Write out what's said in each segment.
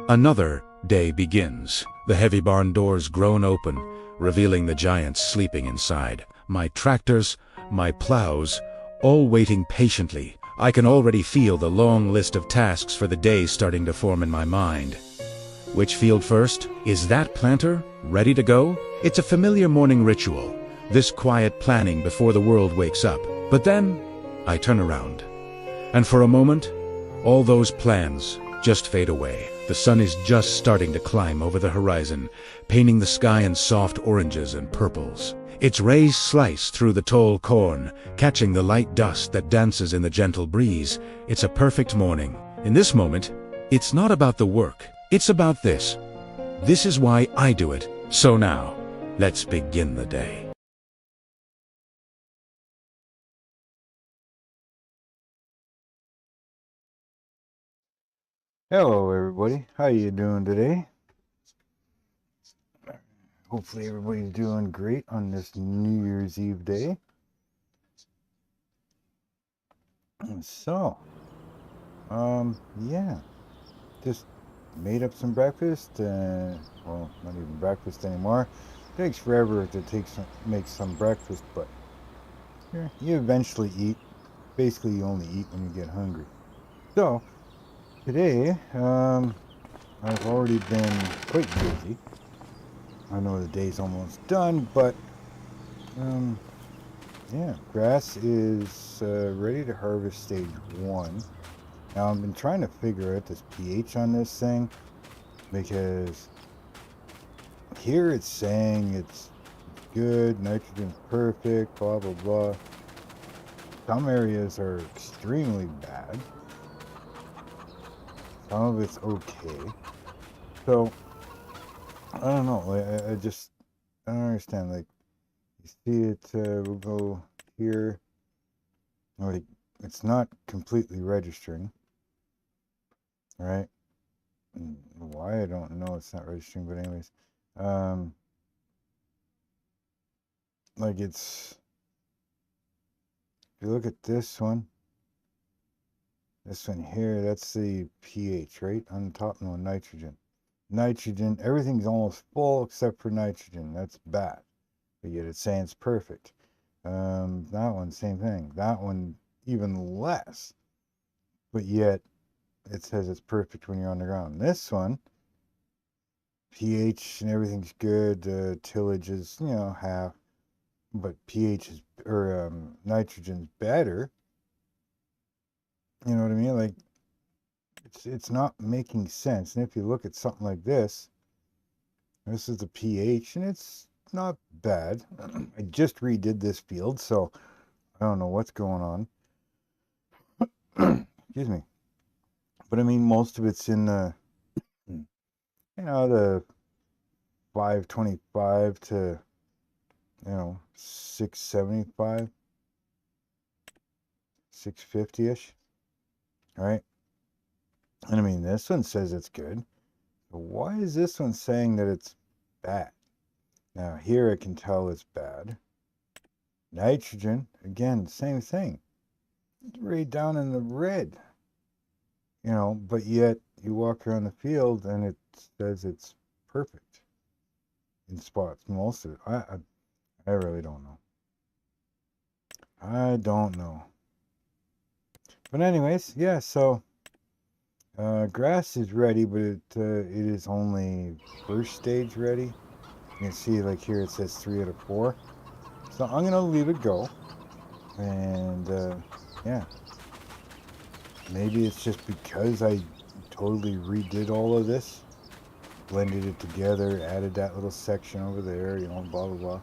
Another day begins. The heavy barn doors groan open, revealing the giants sleeping inside. My tractors, my plows, all waiting patiently. I can already feel the long list of tasks for the day starting to form in my mind. Which field first? Is that planter ready to go? It's a familiar morning ritual, this quiet planning before the world wakes up. But then, I turn around. And for a moment, all those plans just fade away. The sun is just starting to climb over the horizon, painting the sky in soft oranges and purples. Its rays slice through the tall corn, catching the light dust that dances in the gentle breeze. It's a perfect morning. In this moment, it's not about the work. It's about this. This is why I do it. So now, let's begin the day. Hello everybody, how you doing today? Hopefully everybody's doing great on this New Year's Eve day. So, yeah, just made up some breakfast, well, not even breakfast anymore. It takes forever to make some breakfast, but yeah, you eventually eat. Basically, you only eat when you get hungry. So, today, I've already been quite busy. I know the day's almost done, but yeah, grass is ready to harvest stage 1. Now I've been trying to figure out this pH on this thing, because here it's saying it's good, nitrogen's perfect, blah blah blah. Some areas are extremely bad. Some of it's okay. So I don't know. I just I don't understand. Like, you see it, we'll go here. Like, it's not completely registering, right? Why, I don't know. It's not registering, but anyways, like, it's, if you look at this one here, that's the pH, right? On the top, no, nitrogen, everything's almost full except for nitrogen. That's bad, but yet it's saying it's perfect. That one, same thing. That one, even less, but yet it says it's perfect when you're on the ground. This one, pH and everything's good. Tillage is, half, but pH is, or nitrogen's better. You know what I mean? Like, it's not making sense. And if you look at something like this is the pH, and it's not bad. I just redid this field, so I don't know what's going on. Excuse me. But I mean, most of it's in the, the 525 to, 675, 650-ish. All right. And I mean, this one says it's good. But why is this one saying that it's bad? Now, here I can tell it's bad. Nitrogen, again, same thing. It's right down in the red. But yet you walk around the field and it says it's perfect in spots. Most of it. I really don't know. I don't know. But anyways, yeah, so grass is ready, but it is only first stage ready. You can see, like, here it says 3 out of 4. So I'm gonna leave it go. And yeah. Maybe it's just because I totally redid all of this. Blended it together, added that little section over there, blah blah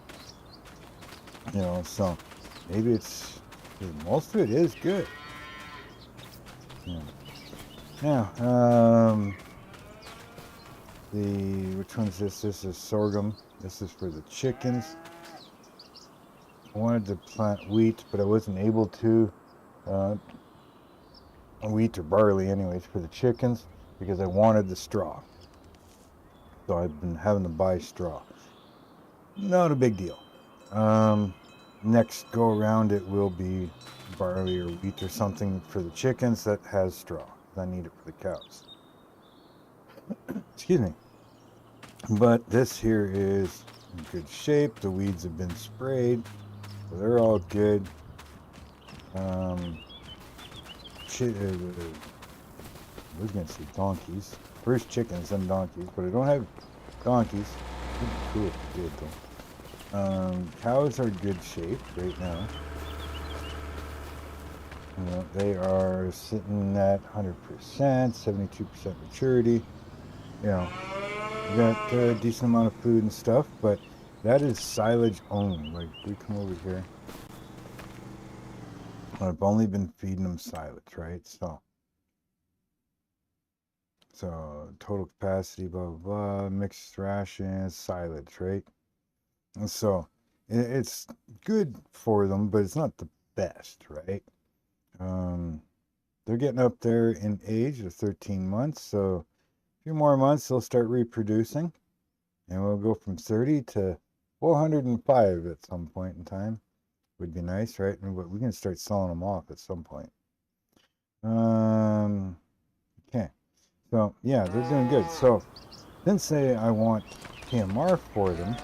blah. So maybe it's, most of it is good. Yeah. Now, which one's this? This is sorghum. This is for the chickens. I wanted to plant wheat, but I wasn't able to. Wheat or barley, anyways, for the chickens, because I wanted the straw. So I've been having to buy straw. Not a big deal. Next go around, it will be barley or wheat or something for the chickens that has straw. I need it for the cows. Excuse me. But this here is in good shape. The weeds have been sprayed, so they're all good. I was gonna say donkeys. First chickens, then donkeys, but I don't have donkeys. It'd be cool if I did though. Cows are good shape right now. You know, they are sitting at 100%, 72% maturity. You know, we got a decent amount of food and stuff, but that is silage only. Like, we come over here. I've only been feeding them silage, right? So total capacity, blah, blah, blah, mixed rations, silage, right? And so it's good for them, but it's not the best, right? They're getting up there in age of 13 months, so a few more months they'll start reproducing, and we'll go from 30 to 405 at some point in time. Would be nice, right? But we can start selling them off at some point. Okay. So yeah, they're doing good. So then say I want TMR for them,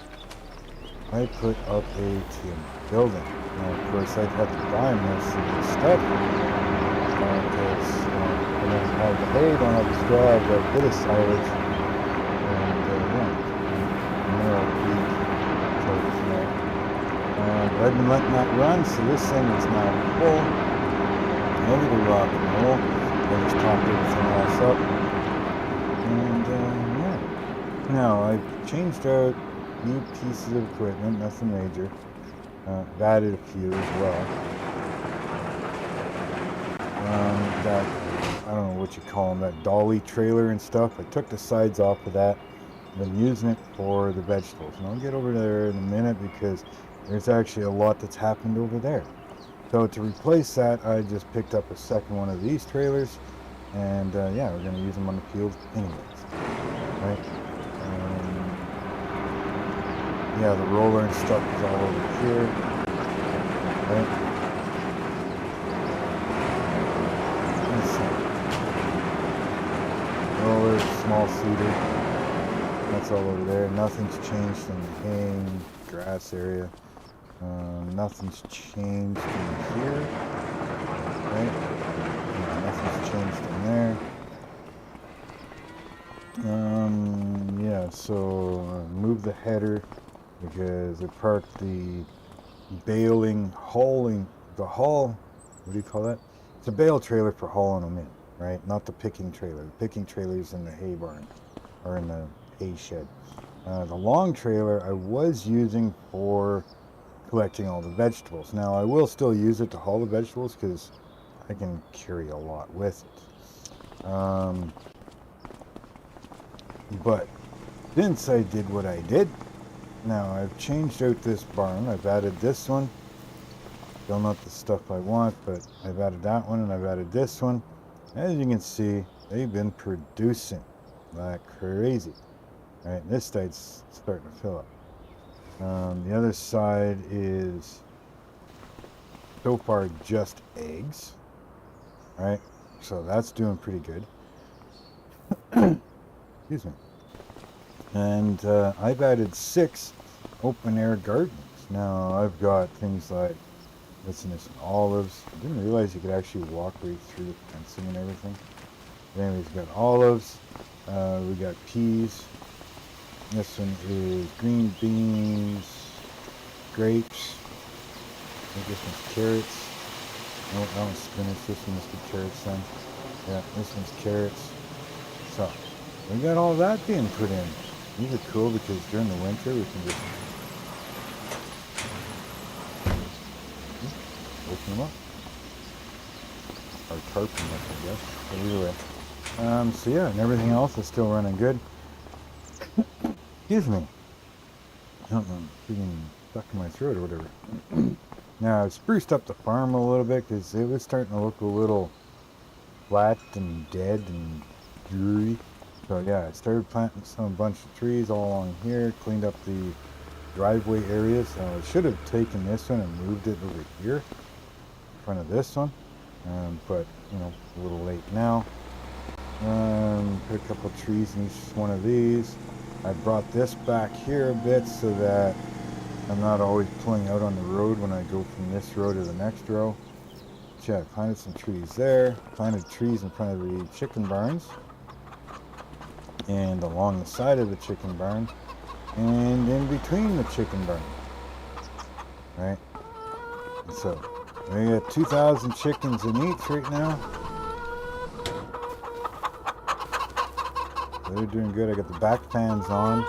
I put up a TMR building. Now of course I'd have to buy most of this stuff because I don't have the hay, don't have the straw, I've got a bit of silage, and yeah, mineral feed. So but I've been letting that run, so this thing is now full, ready to rock and roll. I just topped everything else up. And yeah. Now I've changed out new pieces of equipment, nothing major. I've added a few as well. That, I don't know what you call them, that dolly trailer and stuff. I took the sides off of that. I've been using it for the vegetables. And I'll get over there in a minute because there's actually a lot that's happened over there. So to replace that, I just picked up a second one of these trailers. And yeah, we're going to use them on the field anyways, right? Yeah, the roller and stuff is all over here, right? Let's see. Roller, small seeder, that's all over there. Nothing's changed in the hay, grass area. Nothing's changed in here, right? Nothing's changed in there. Yeah, so move the header because I parked the the haul, what do you call that? It's a bale trailer for hauling them in, right? Not the picking trailer. The picking trailer's in the hay barn, or in the hay shed. The long trailer I was using for collecting all the vegetables. Now I will still use it to haul the vegetables because I can carry a lot with it. But since I did what I did, now I've changed out this barn. I've added this one. Still not the stuff I want, but I've added that one and I've added this one. As you can see, they've been producing like crazy. Right, this side's starting to fill up. The other side is so far just eggs. Right, so that's doing pretty good. Excuse me. And I've added 6 open air gardens. Now I've got things like this and olives. I didn't realize you could actually walk right through the fencing and everything. But anyways, we've got olives. We got peas. This one is green beans, grapes. I think this one's carrots. No, that one's spinach. This one must be carrots then. Yeah, this one's carrots. So we got all that being put in. These are cool because during the winter we can just open them up. Or tarp them up, I guess. But either way. So yeah, and everything else is still running good. Excuse me. I don't know, being stuck in my throat or whatever. Now I've spruced up the farm a little bit because it was starting to look a little flat and dead and dreary. So yeah, I started planting a bunch of trees all along here, cleaned up the driveway areas. I should have taken this one and moved it over here in front of this one, but you know, a little late now. Put a couple trees in each one of these. I brought this back here a bit so that I'm not always pulling out on the road when I go from this row to the next row. Yeah, I planted some trees there. Planted trees in front of the chicken barns. And along the side of the chicken barn. And in between the chicken barn. Right? And so, we got 2,000 chickens in each right now. They're doing good. I got the back fans on.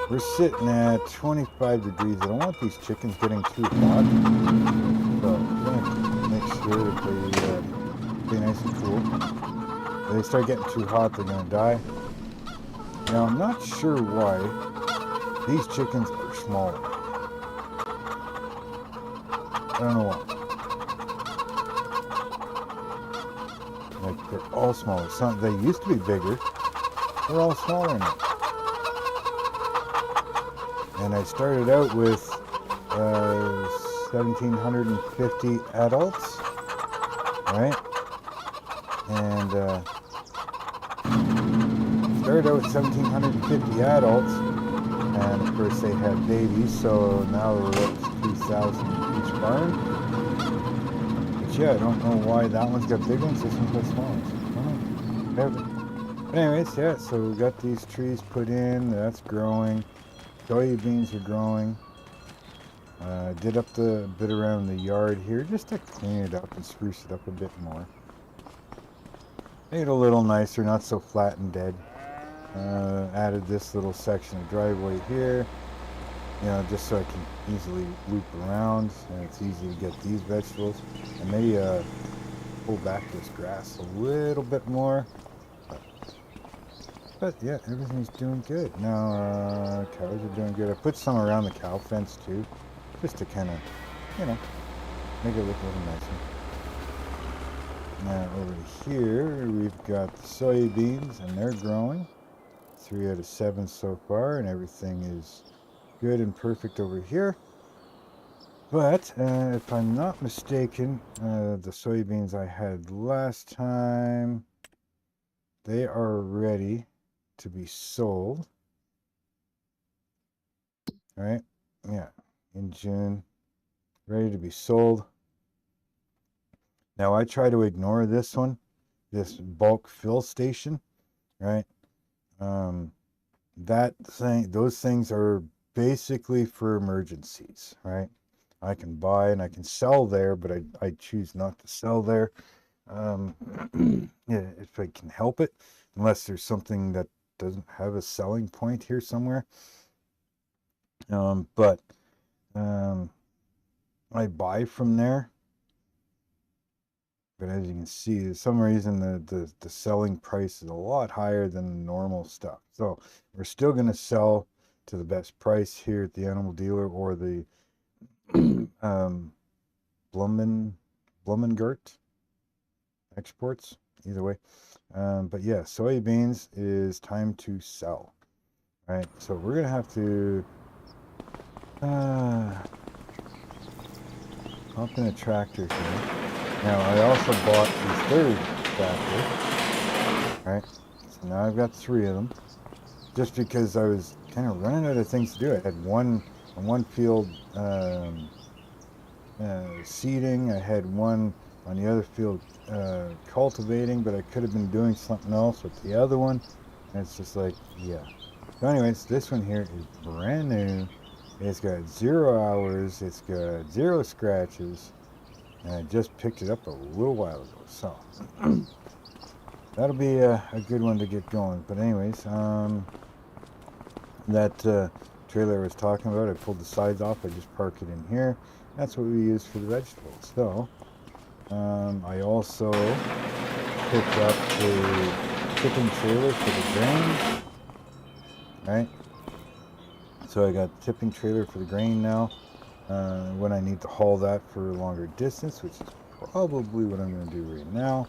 We're sitting at 25 degrees. I don't want these chickens getting too hot. So I'm going to make sure that they stay nice and cool. If they start getting too hot, they're going to die. Now, I'm not sure why these chickens are smaller. I don't know why. Like, they're all smaller. They used to be bigger. They're all smaller now. And I started out with 1,750 adults, right? And started out with 1,750 adults, and of course they had babies, so now we're up to 2,000 in each barn. But yeah, I don't know why that one's got big ones, this one's got small ones. I don't know. But anyways, yeah, so we got these trees put in, that's growing. Soybeans are growing. Did up the bit around the yard here just to clean it up and spruce it up a bit more. Made it a little nicer, not so flat and dead. Added this little section of driveway here, you know, just so I can easily loop around and it's easy to get these vegetables. And maybe pull back this grass a little bit more. But yeah, everything's doing good. Now, cows are doing good. I put some around the cow fence too, just to kind of, you know, make it look a little nicer. Now over here, we've got the soybeans and they're growing. 3 out of 7 so far, and everything is good and perfect over here. But if I'm not mistaken, the soybeans I had last time, they are ready to be sold. All right, yeah, in June, ready to be sold. Now I try to ignore this one, this bulk fill station, right? Those things are basically for emergencies, right? I can buy and I can sell there, but I choose not to sell there. Yeah, if I can help it, unless there's something that doesn't have a selling point here somewhere. But I buy from there. But as you can see, for some reason the selling price is a lot higher than normal stuff. So we're still going to sell to the best price here at the animal dealer or the Blumengart exports, either way. But yeah, soybeans is time to sell. Right, so we're gonna have to hop in a tractor here. Now I also bought the third tractor. Right, so now I've got 3 of them. Just because I was kind of running out of things to do. I had one field seeding. I had one on the other field cultivating, but I could have been doing something else with the other one. And it's just like, yeah. So anyways, this one here is brand new. It's got 0 hours. It's got 0 scratches. And I just picked it up a little while ago. So that'll be a good one to get going. But anyways, that trailer I was talking about, I pulled the sides off. I just park it in here. That's what we use for the vegetables. So I also picked up the tipping trailer for the grain. Right? So I got the tipping trailer for the grain now. When I need to haul that for a longer distance, which is probably what I'm going to do right now.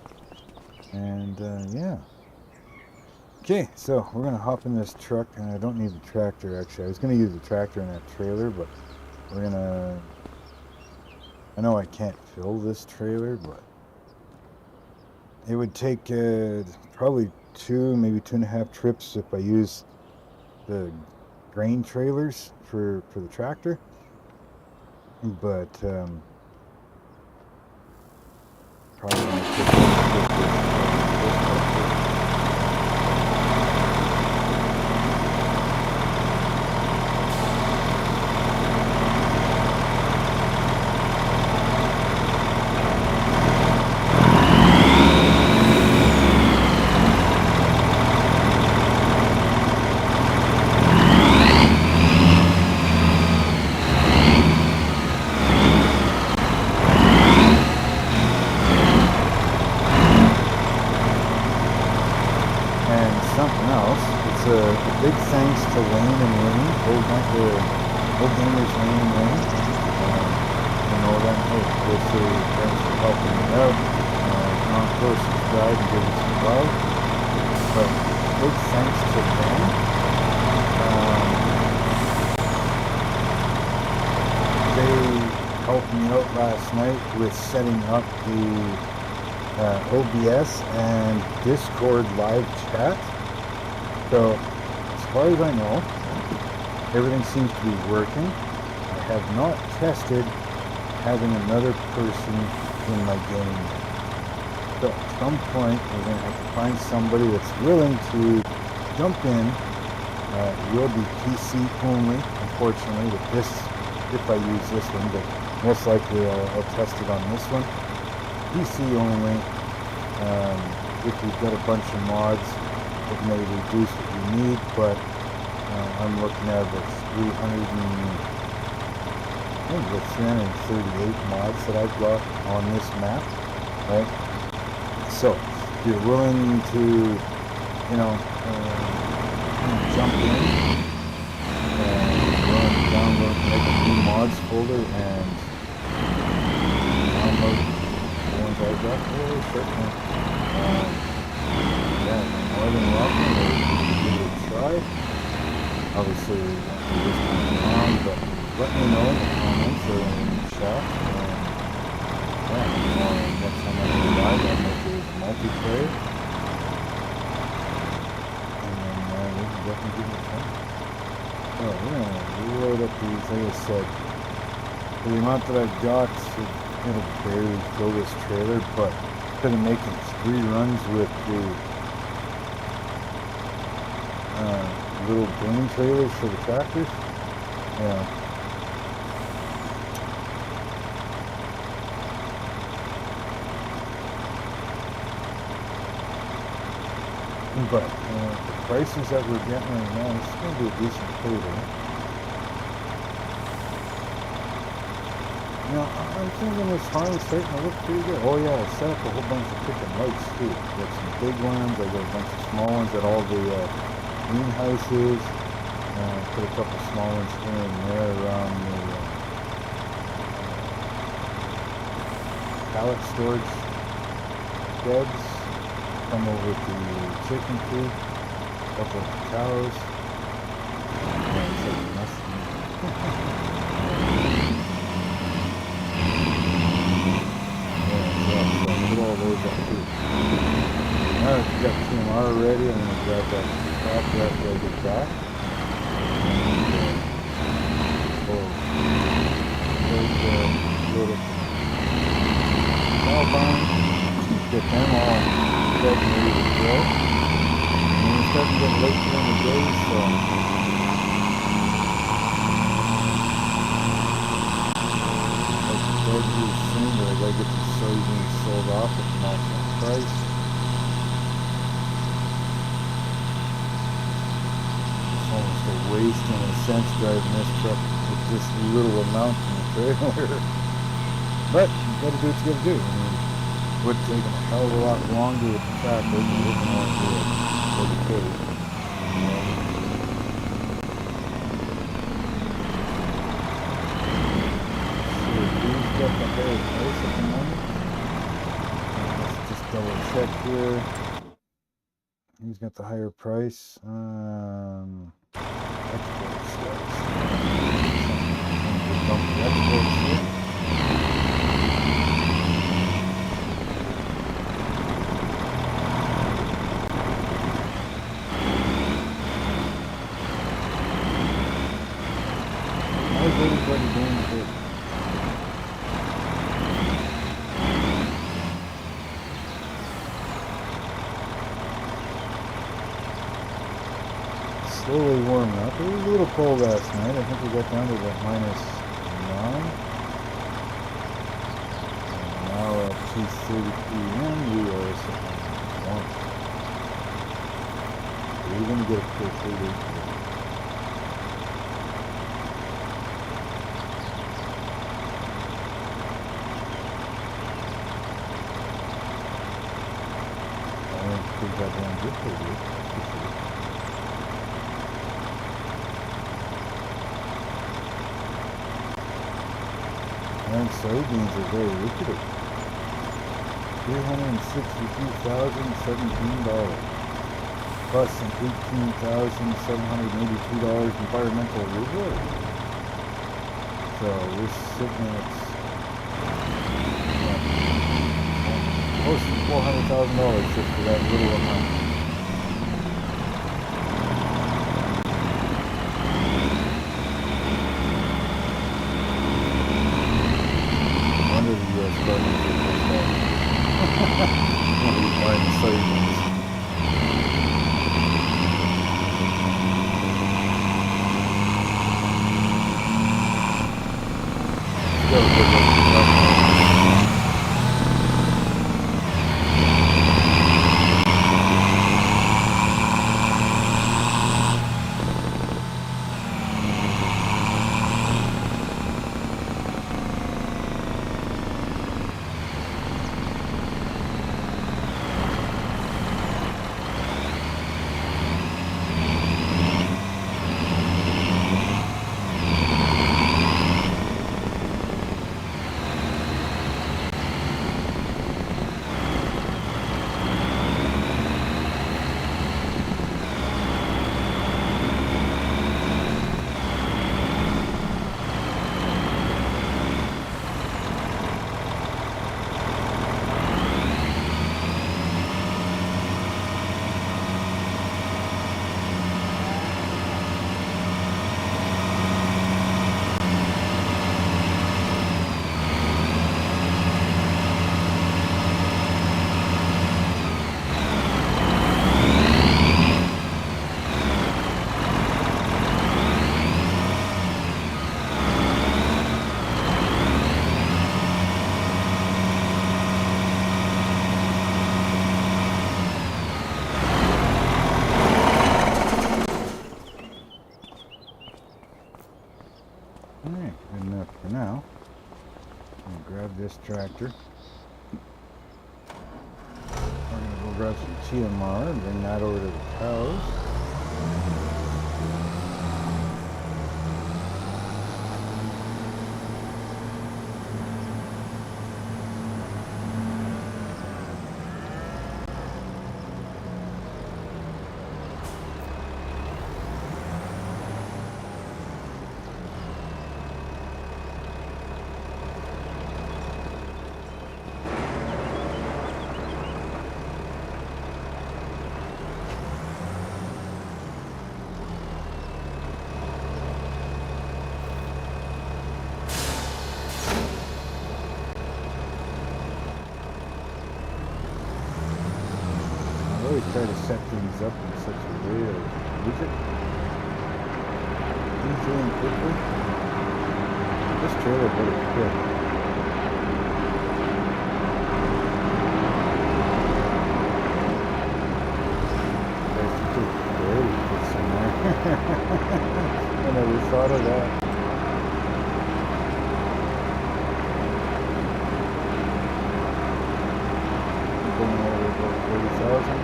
And yeah. Okay, so we're going to hop in this truck, and I don't need the tractor actually. I was going to use the tractor in that trailer, but we're going to... I know I can't fill this trailer, but it would take probably 2, maybe 2.5 trips if I use the grain trailers for the tractor. But probably gonna take this something else. It's a big thanks to Lane and Wayne, old gamers Lane and Wayne. You know them. Hey, they say thanks for helping me out. Come on, go subscribe and give us some love. But big thanks to them. They helped me out last night with setting up the OBS and Discord live chat. So, as far as I know, everything seems to be working. I have not tested having another person in my game. So, at some point, we're going to have to find somebody that's willing to jump in. It will be PC only, unfortunately, with this, if I use this one, but most likely I'll test it on this one. PC only. If you've got a bunch of mods, it may reduce what you need, but I'm looking at about 338 mods that I've got on this map, right? So, if you're willing to, jump in and download, make a new mods folder and download the ones I've got, certainly. Yeah, more than welcome to give it a try. Obviously, we won't do this time around, but let me know in the comments or in the chat. Next time I go live, I'll make it multiplayer. And then we can definitely give it a try. So, we load up these, like I said, for the amount that I've got, it'll barely fill this trailer, but instead of making 3 runs with the little grain trailers for the tractors, but the prices that we're getting right now, it's going to be a decent trailer. I'm thinking this farm's starting to look pretty good. Oh yeah, I set up a whole bunch of freaking lights too. Got some big ones, I got a bunch of small ones at all the greenhouses. Put a couple small ones here and there around the pallet storage beds. Some over to the chicken coop, a couple of cows. It's like nothing. Put all those up too. Now that we've got TMR ready, I'm going to grab that top right where I get back. Load up the small barn, get them all fed and ready to go. And we're starting to get late during the day, so soon, but I gotta get these soybeans sold off at an optimal price. It's almost a waste in a sense driving this truck with this little amount in the trailer. But you gotta do what you gotta do. I mean, it would take a hell of a lot longer with the tractor than we can only do it for the code. Got the higher price at the moment. Let's just double check here. He's got the higher price. Exports, guys. Dump the exports here. everybody doing it? Slowly warming up. It was a little cold last night. I think we got down to about -9. And now at 2:30 p.m. we are sitting at 1. We're going to get a pretty cold day. Pretty goddamn good for you, for sure. And soybeans are very lucrative. $362,017, plus some $18,782 environmental reward. So we're sitting at close to $400,000 just for that little amount. Under the U.S. government is buying the soybeans. Still a good look. Alright, good enough for now. I'm going to grab this tractor. We're going to go grab some TMR and bring that over to the cows. Try to set things up in such a way to use it easily and quickly. This trailer really quick. There's two very good somewhere. I never thought of that. Going over about 40,000.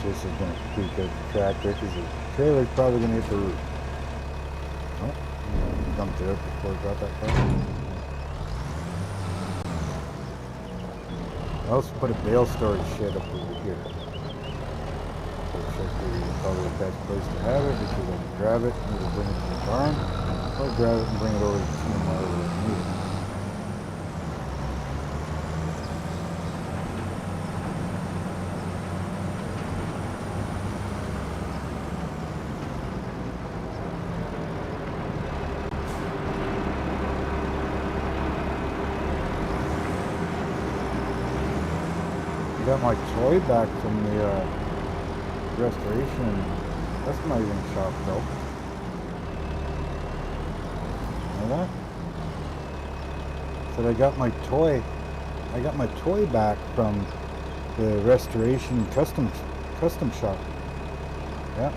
this is going to creak out the tractor because the trailer's probably going to hit the roof. Oh, dumped it out before it got that far. I also put a bale storage shed up over here. So it's probably the best place to have it because I can grab it, either bring it to the barn, or grab it and bring it over to the team wherever it's needed. I got my toy back from the restoration. That's not even shop though. Know that? So I got my toy. I got my toy back from the restoration custom shop. Yeah.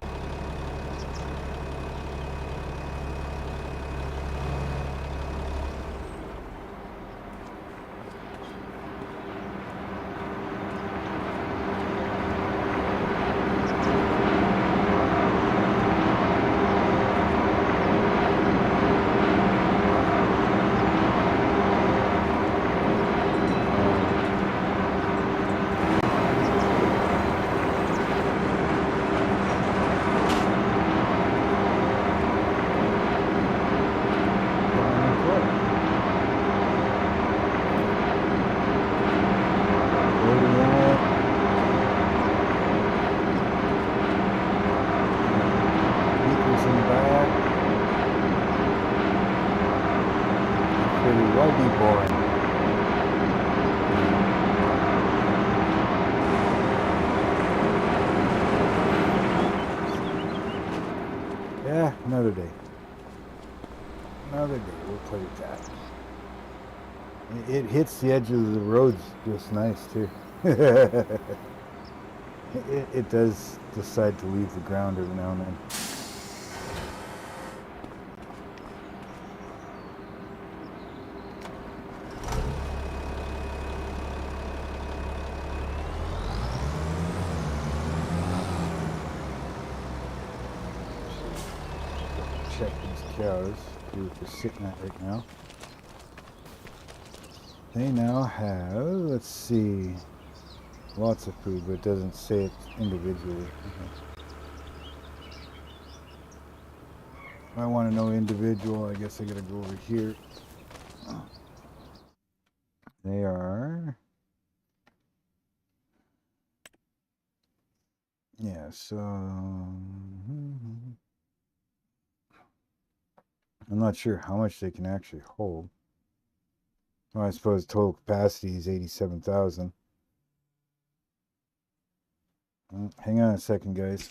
Why be boring? Yeah, another day. Another day, we'll play with that. It hits the edge of the roads just nice too. It does decide to leave the ground every now and then. Check these cows, see what they're sitting at right now. They now have, let's see, lots of food, but it doesn't say it individually. If I want to know individual, I guess I gotta go over here. They are, yeah, so I'm not sure how much they can actually hold. Well, I suppose total capacity is 87,000. Hang on a second, guys.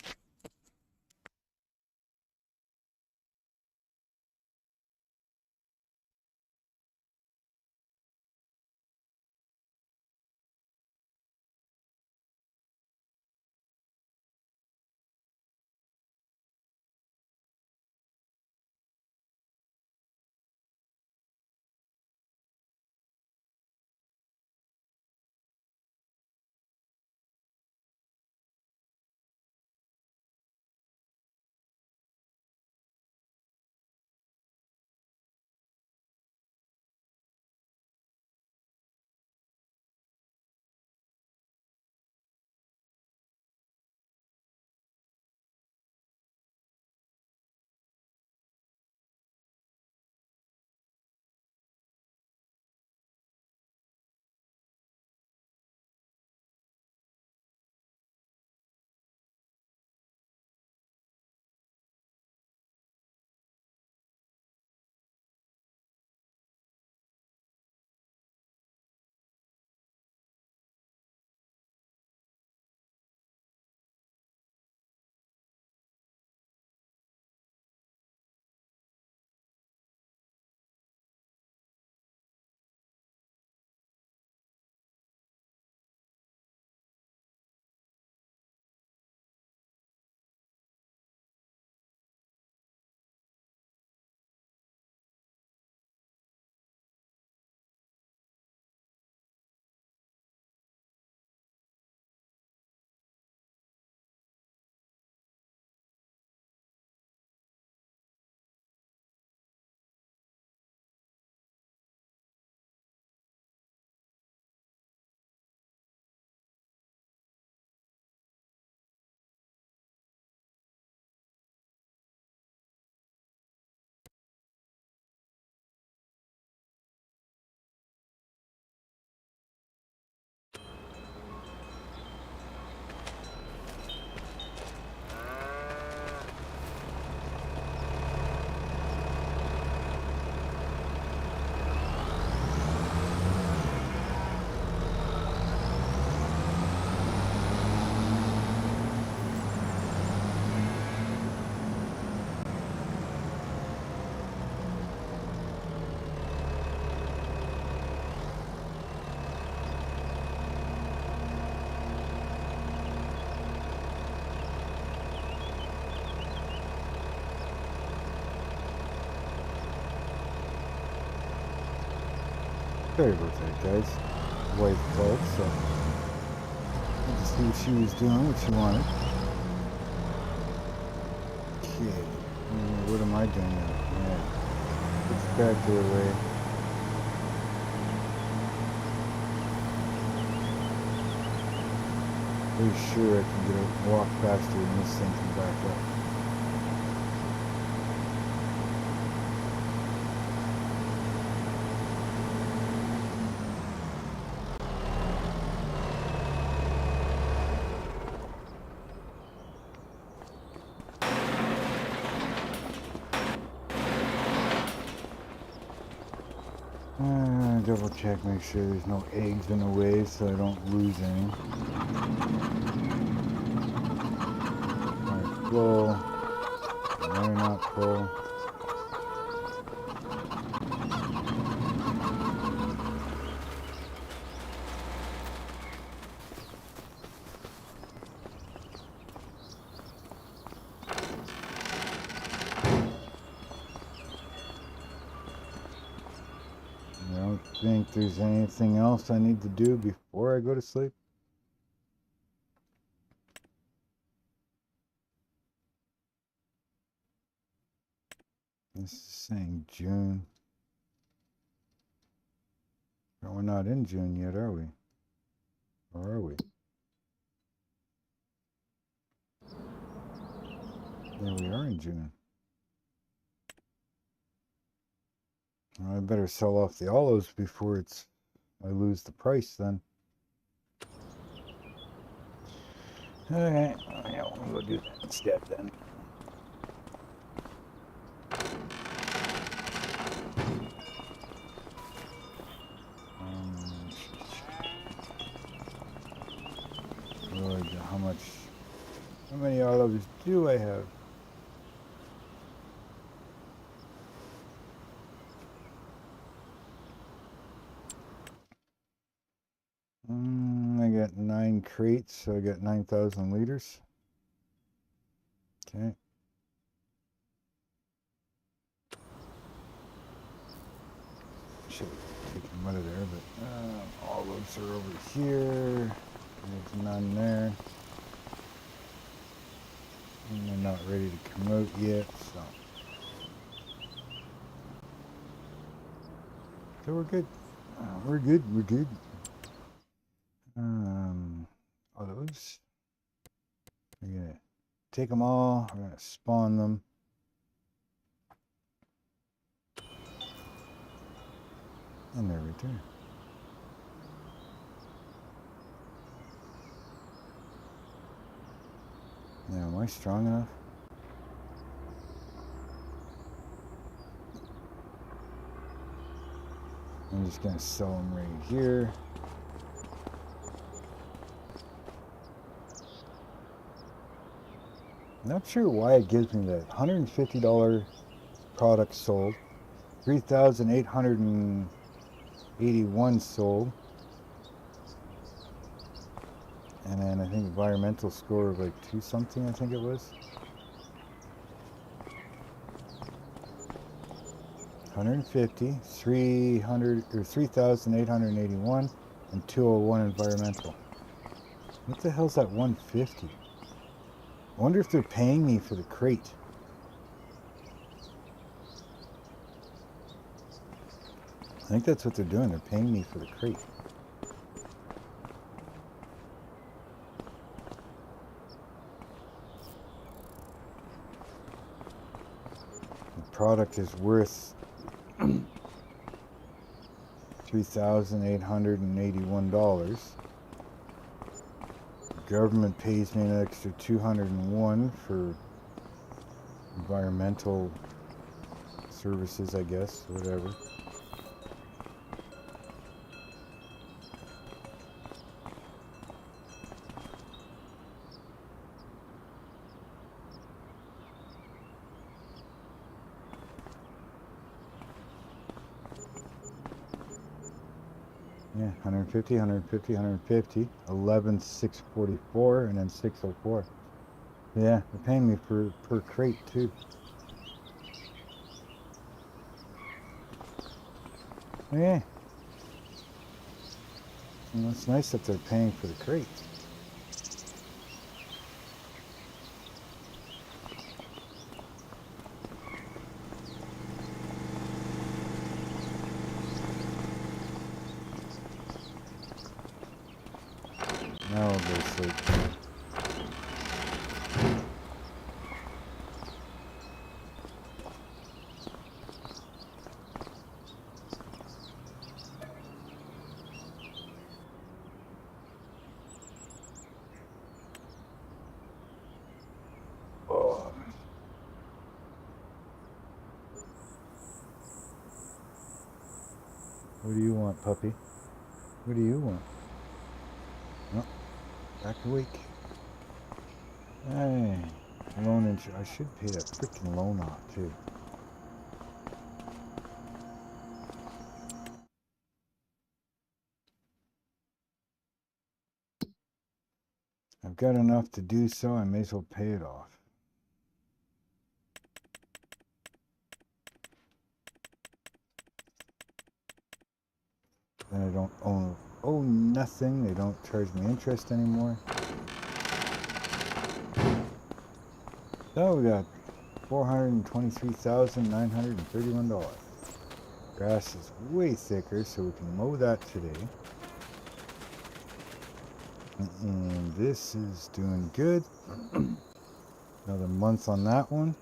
Sorry about that, guys. Wife called, so I just see what she was doing, what she wanted. Okay. What am I doing now? Yeah. Put the tractor away. Pretty sure I can get a walk faster than this thing can back up. Double check, make sure there's no eggs in the way so I don't lose any. Alright, full. They're not full. I don't think there's anything else I need to do before I go to sleep. This is saying June. But we're not in June yet, are we? Or are we? Yeah, we are in June. Well, I better sell off the olives before I lose the price then. Okay, yeah, we'll go do that instead then. Lord, how many olives do I have? I got 9 crates, so I got 9,000 liters. Okay. Should have taken them out of there, but olives are over here. There's none there. And they're not ready to come out yet, so. So we're good. We're good. We're good. Olives. We're gonna take them all. We're gonna spawn them. And they're right there. Now, am I strong enough? I'm just gonna sell them right here. Not sure why it gives me that $150 product sold, 3,881 sold, and then I think environmental score of like 2 something, I think it was. 150, 300 or 3,881, and 201 environmental. What the hell's that 150? I wonder if they're paying me for the crate. I think that's what they're doing. They're paying me for the crate. The product is worth $3,881. The government pays me an extra $201 for environmental services, I guess, whatever. Yeah, 150, 150, 150, 11,644, and then 604. Yeah, they're paying me per crate too. Yeah. It's nice that they're paying for the crates. Now we'll go sleep. Oh. What do you want, puppy? What do you want? Oh, back awake. Hey, loan insurance. I should pay that freaking loan off too. I've got enough to do so. I may as well pay it off. Then I don't owe nothing. They don't charge me interest anymore. So we got $423,931. Grass is way thicker, so we can mow that today. And this is doing good. Another month on that one.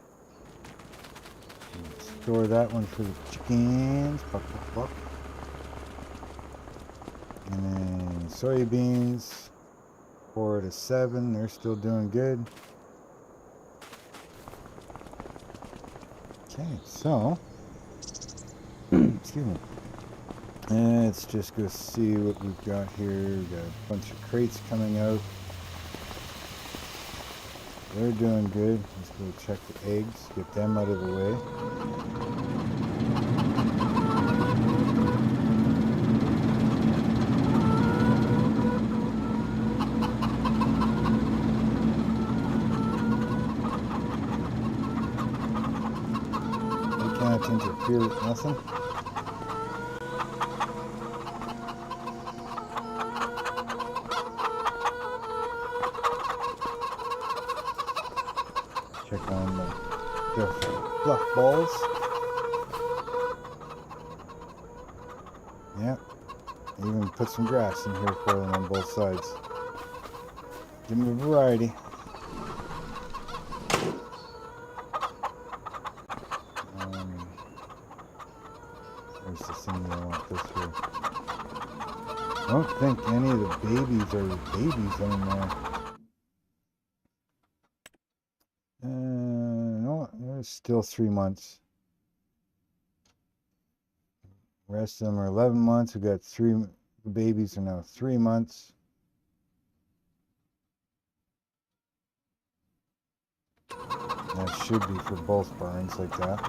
Store that one for the chickens. Buck, buck, buck. And then soybeans, 4 to 7. They're still doing good. Okay, so excuse me. Let's just go see what we've got here. We've got a bunch of crates coming out. They're doing good. Let's go check the eggs, get them out of the way. They can't interfere with nothing. Check on the fluff balls. Yep. Even put some grass in here for them on both sides. Give them a variety. Where's the thing that I want this here? I don't think any of the babies are babies anymore. No, there's still 3 months. The rest of them are 11 months. We've got 3 babies are now 3 months. That should be for both barns like that.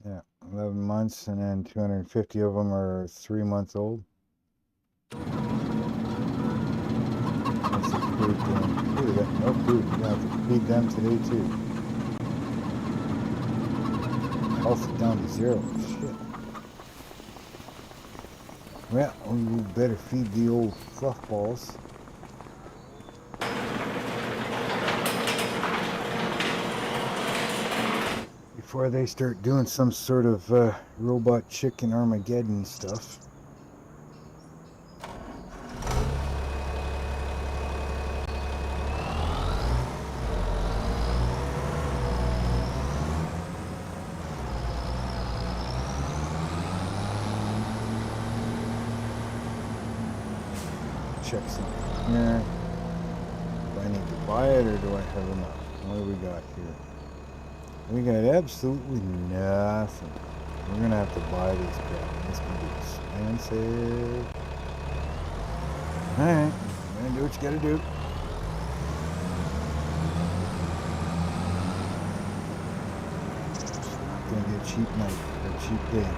Yeah, 11 months, and then 250 of them are 3 months old. That's the food thing. Look at that, no food. You have to feed them today too. Health is down to 0. Shit. Well, we better feed the old fluff balls. Before they start doing some sort of robot chicken Armageddon stuff. Check something here. Do I need to buy it or do I have enough? What do we got here? We got absolutely nothing. We're gonna have to buy this crap. It's gonna be expensive. Alright, you're gonna do what you gotta do. It's not gonna be a cheap night or a cheap day.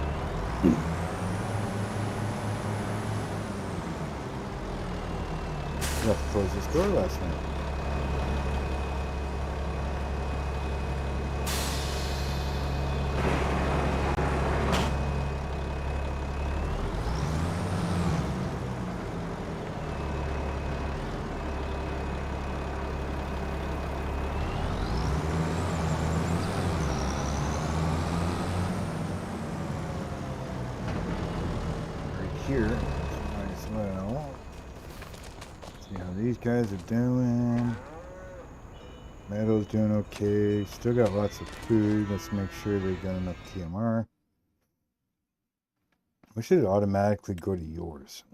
We have to close this door last night. here. Might as well. See how these guys are doing. Meadow's doing okay. Still got lots of food. Let's make sure they got enough TMR. We should automatically go to yours.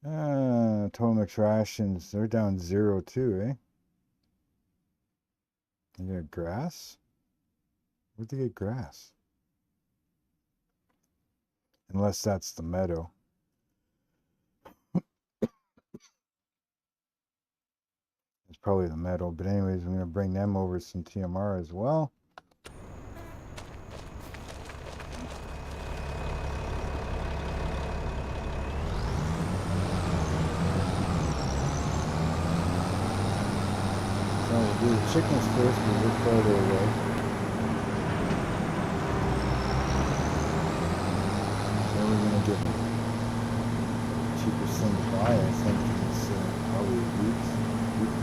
Total mix rations. They're down 0 too, eh? You got grass? Where'd they get grass? Unless that's the meadow. It's probably the meadow. But anyways, I'm going to bring them over some TMR as well. So we'll do the chickens first because they're farther away. Then we're going to get the cheapest thing to buy. I think it's probably wheat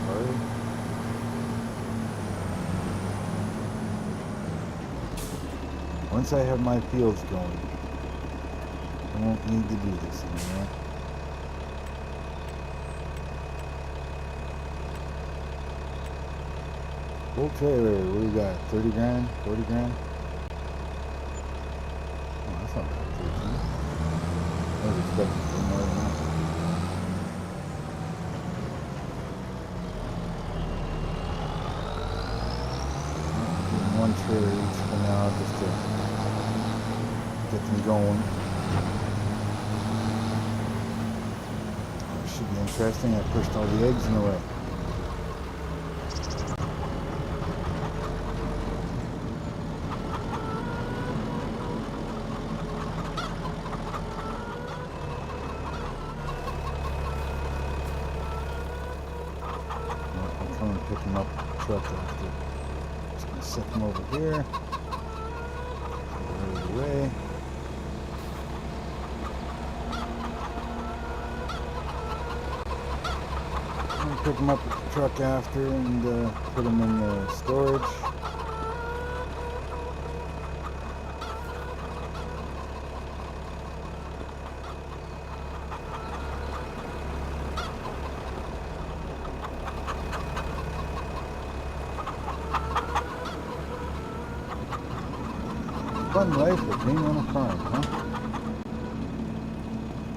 barley. Once I have my fields going, I won't need to do this anymore. Full trailer, what do we got? 30 grand? 40 grand? Oh, that's not bad. 13. I was expecting more than that. One trailer each for now, just to get them going. This should be interesting. I pushed all the eggs in the way. I'll come and pick them up with the truck after. Just gonna set them over here. Out of the way. Pick them up with the truck after and put them in the storage. Fun life of being on a farm, huh?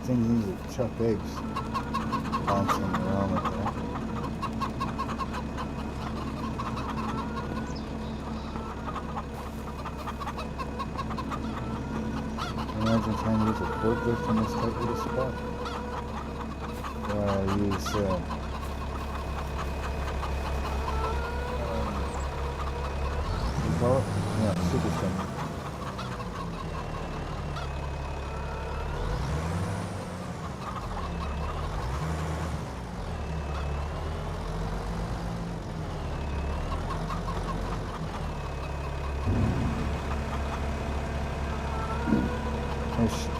Thing you need to chuck eggs bouncing around like that. Imagine trying to use a forklift in this type of a spot. Use what do you call it? Yeah, super thing.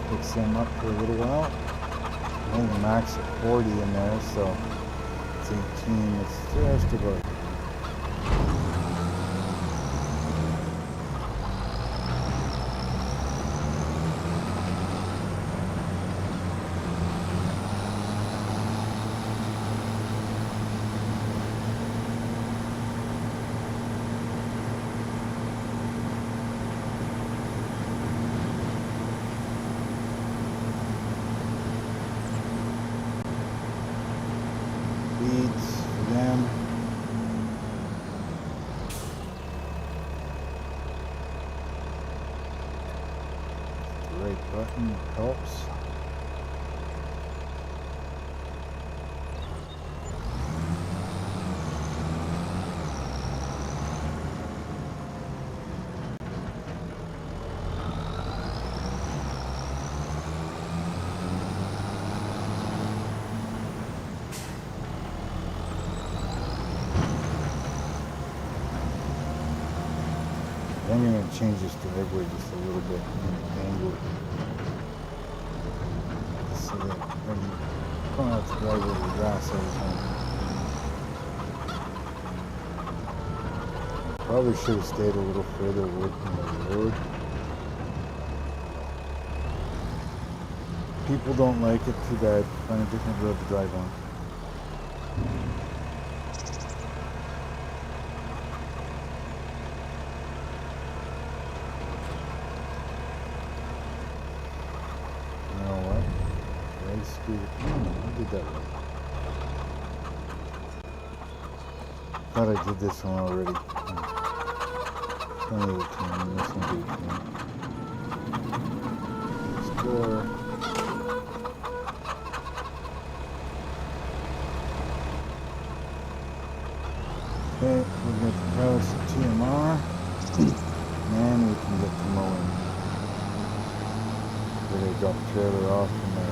Fix them up for a little while. I think the max at 40 in there, so it's 18. It's just about. Feeds for them. The right button helps. I'm going to change this driveway just a little bit and angle it so that when you come out the driveway with grass all the time. Probably should have stayed a little further away from the road. people don't like it, too bad. Find a different road to drive on. You know what? Right, screw it. I did that right. Thought I did this one already. 2018, this one's 18. Score. Okay, we're going to press the TMR, and we can get to mowing. We're going to drop the trailer off in the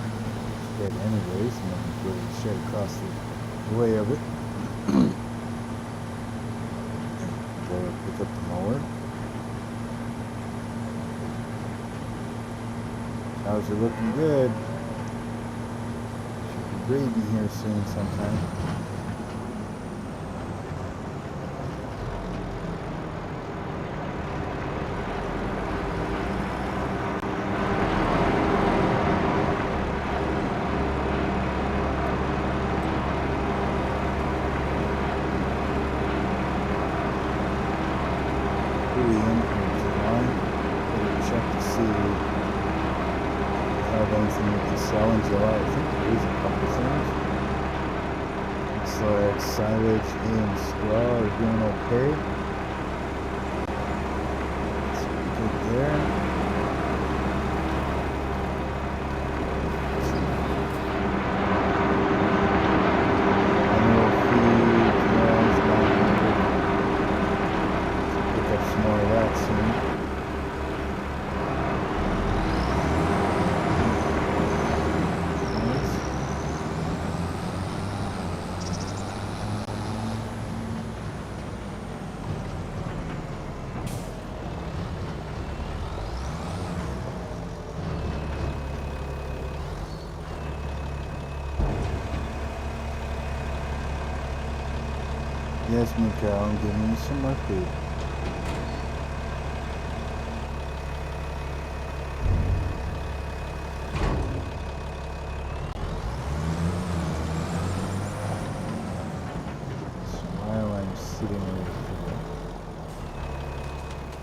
shed anyways, and then we put the shed across the way of it. Pick up the mower. Cows are looking good. Should be gravy here soon sometime. Silage and straw are doing okay. That's good there. Animal feed, is not good. Pick up some more of that soon. Yes, Mikael, I'm giving you some more food. So while I'm sitting over here,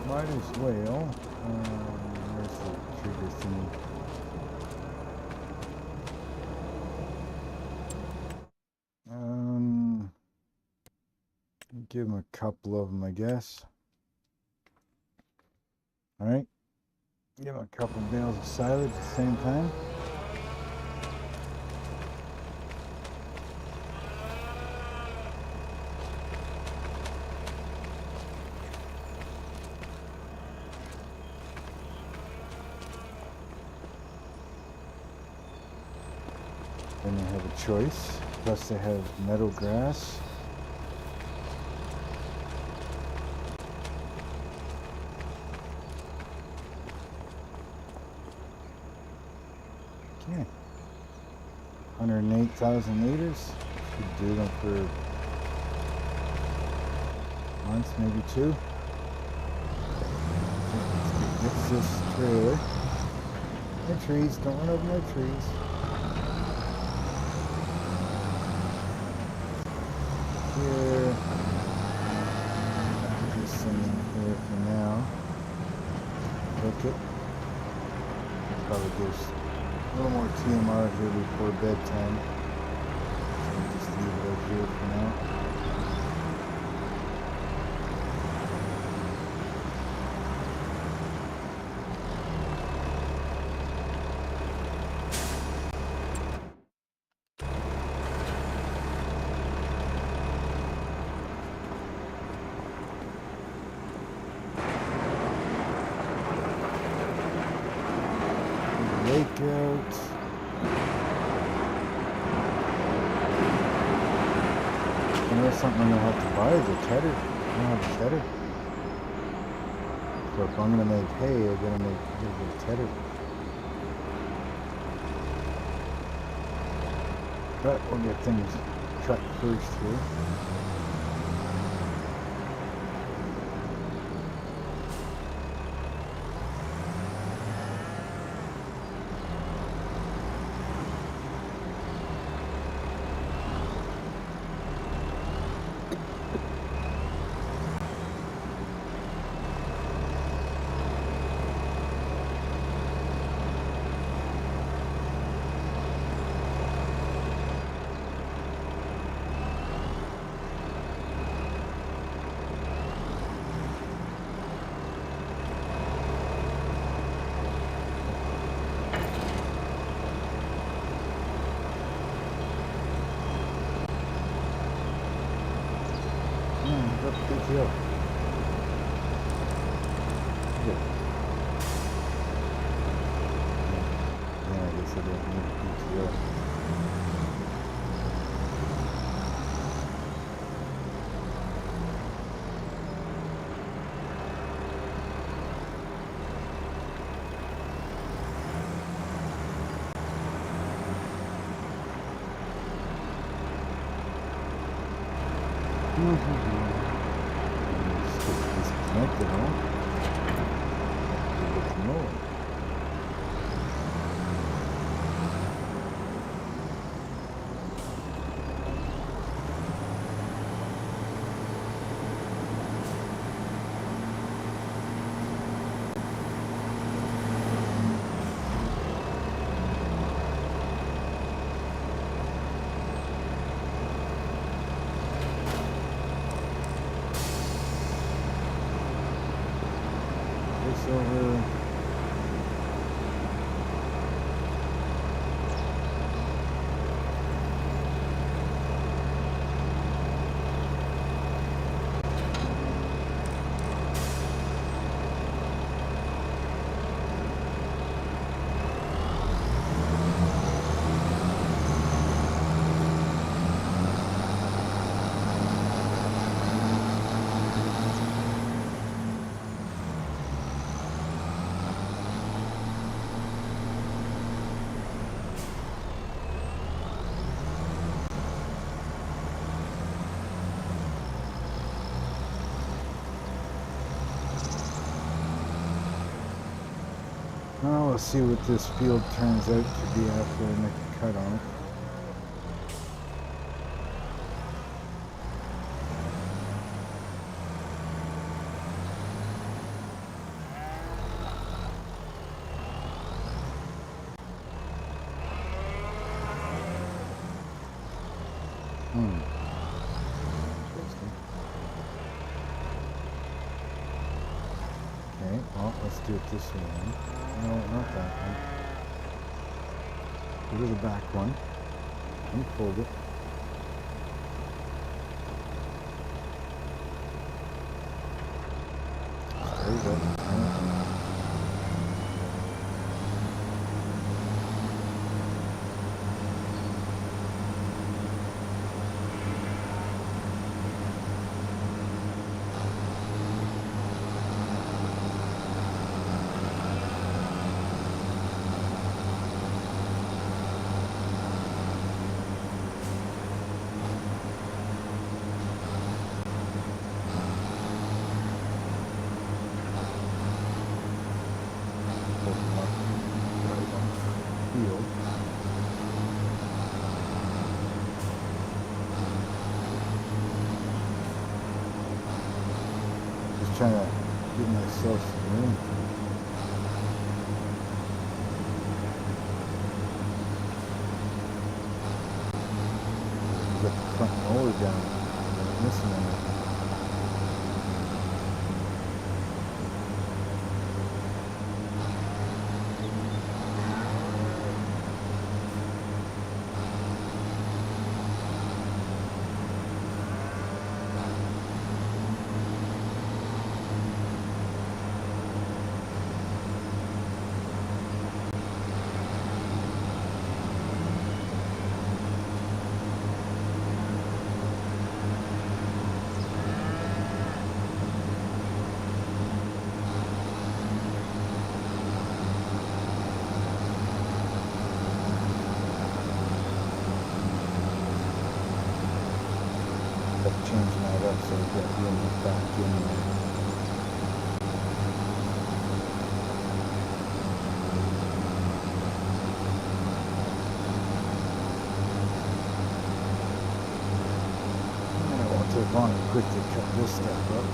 might as well, where's the trigger thingy? Give him a couple of them, I guess. Alright. Give him a couple bales of silage at the same time. Then they have a choice. Plus they have meadow grass. Okay. 108,000 liters. Should do them for months, maybe 2. Fix this trailer. No trees, don't run over no trees. Here. This thing in here for now. Hook it. Probably gives a little more TMR here before bedtime. So just leave it right here for now. Lake out. And there's something I'm gonna have to buy is a tedder. I don't have a tedder. So if I'm gonna make hay, I'm gonna make a tedder. But we'll get things trucked first here. PTO. Good. Yeah, I guess I don't need PTO. Disconnected, huh? Good to know. Over. Now we'll see what this field turns out to be after I make a cut on it. Interesting. Okay, well, let's do it this way then. No, not that one. Go to the back one. Unfold it. There you go. Trying to give myself some room. Get the front mower down. I'm missing anything. Changing that up so we get the unit back in there. And it won't take long to quickly cut this stuff up.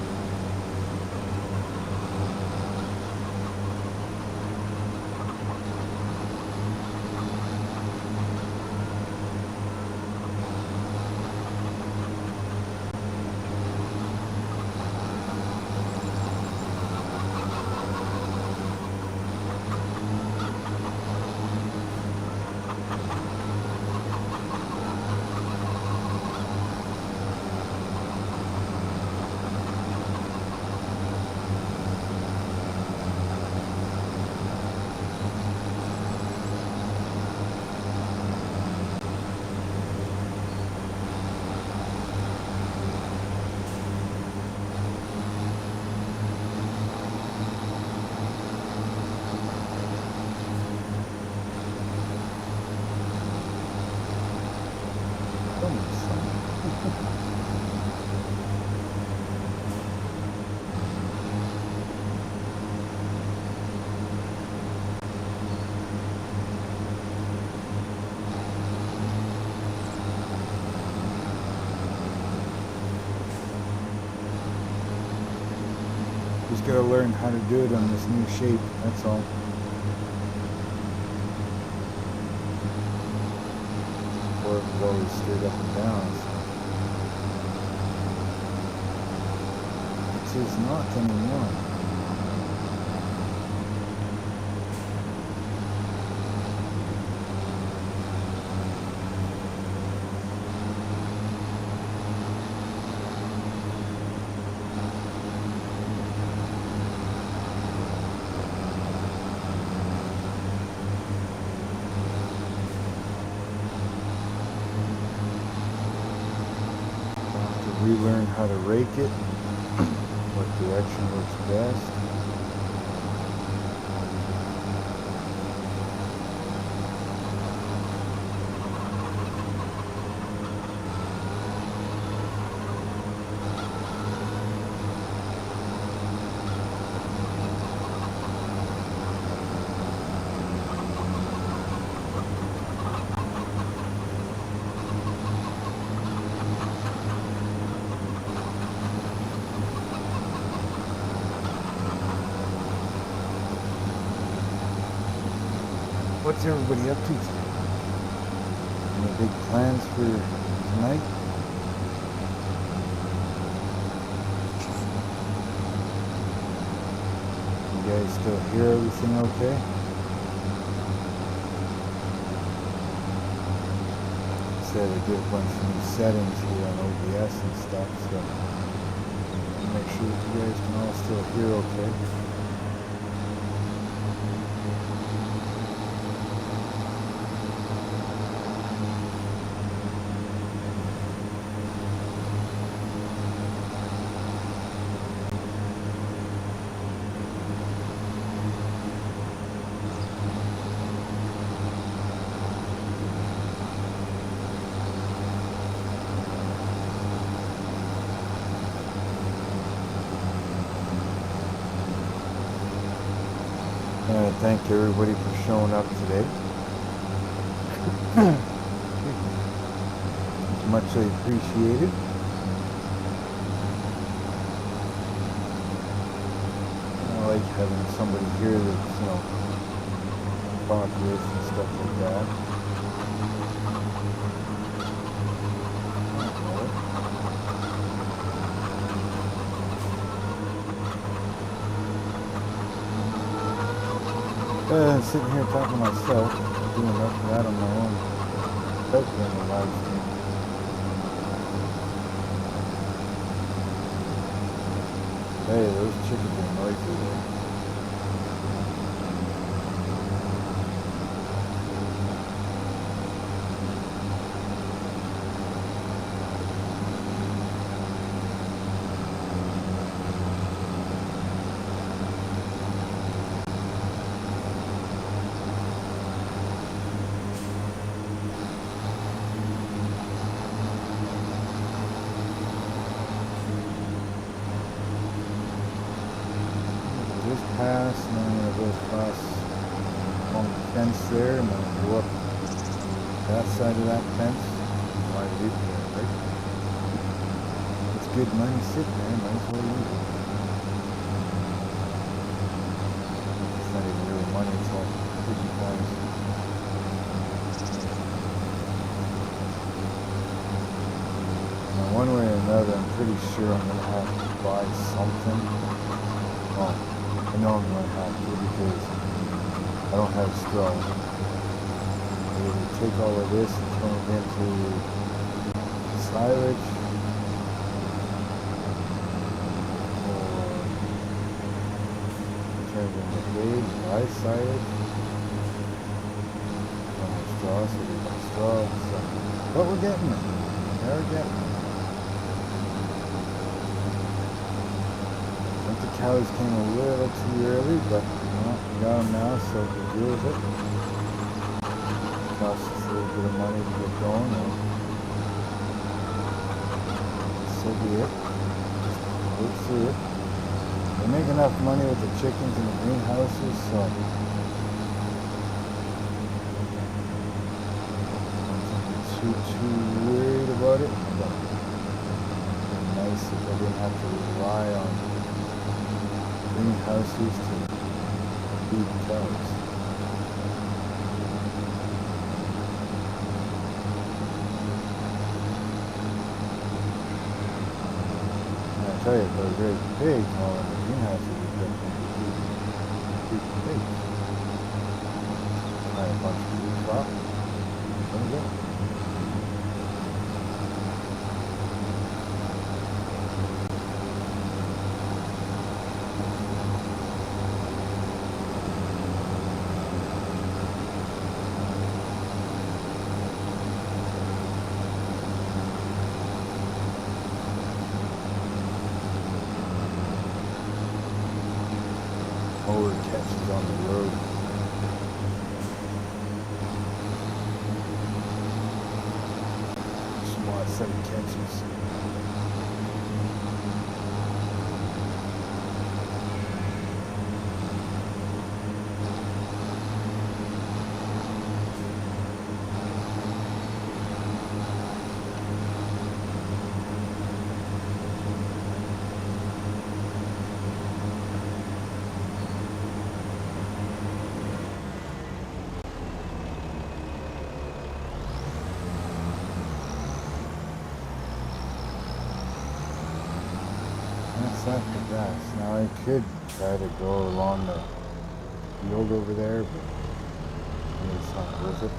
Just gotta learn how to do it on this new shape, that's all. Or it was always straight up and down. So. It is not anymore. Relearn how to rake it, what direction works best. What's everybody up to today? Any big plans for tonight? You guys still hear everything okay? Said I did a bunch of new settings here on OBS and stuff, so make sure that you guys can all still hear okay. Thank everybody for showing up today. It's muchly appreciated. I like having somebody here that's, talk with and stuff like that. Sitting here talking to myself, doing enough of that on my own, without doing a live stream. Hey, those chickens are noisy there. Pass, and then I'm going to go across along the fence there, and then go up that side of that fence. Why leave it there, right? It's good money sitting there, might as well use it. It's not even real money, it's all pretty nice. Now, one way or another, I'm pretty sure I'm going to have to buy something. Oh. I know I'm going to have to because I don't have straw. I either take all of this and turn it into silage, or turn it into hay, dry silage. I don't have straw, so we got straw. So. But we're getting it. We're getting it. The cows came a little too early, but we got them now, so we deal with it. Costs us a little bit of money to get going. will be it. Just work through it. They make enough money with the chickens and the greenhouses, so I'm not too worried about it. But it'd be nice if I didn't have to rely on greenhouses to feed cows. I tell you, if I was raising pigs, well, in the greenhouse would be big pigs. Buy a bunch of food crop. There we go. Mower catches on the road. Small set of catches. That's after grass. Now I could try to go along the field over there, but maybe it's not worth it.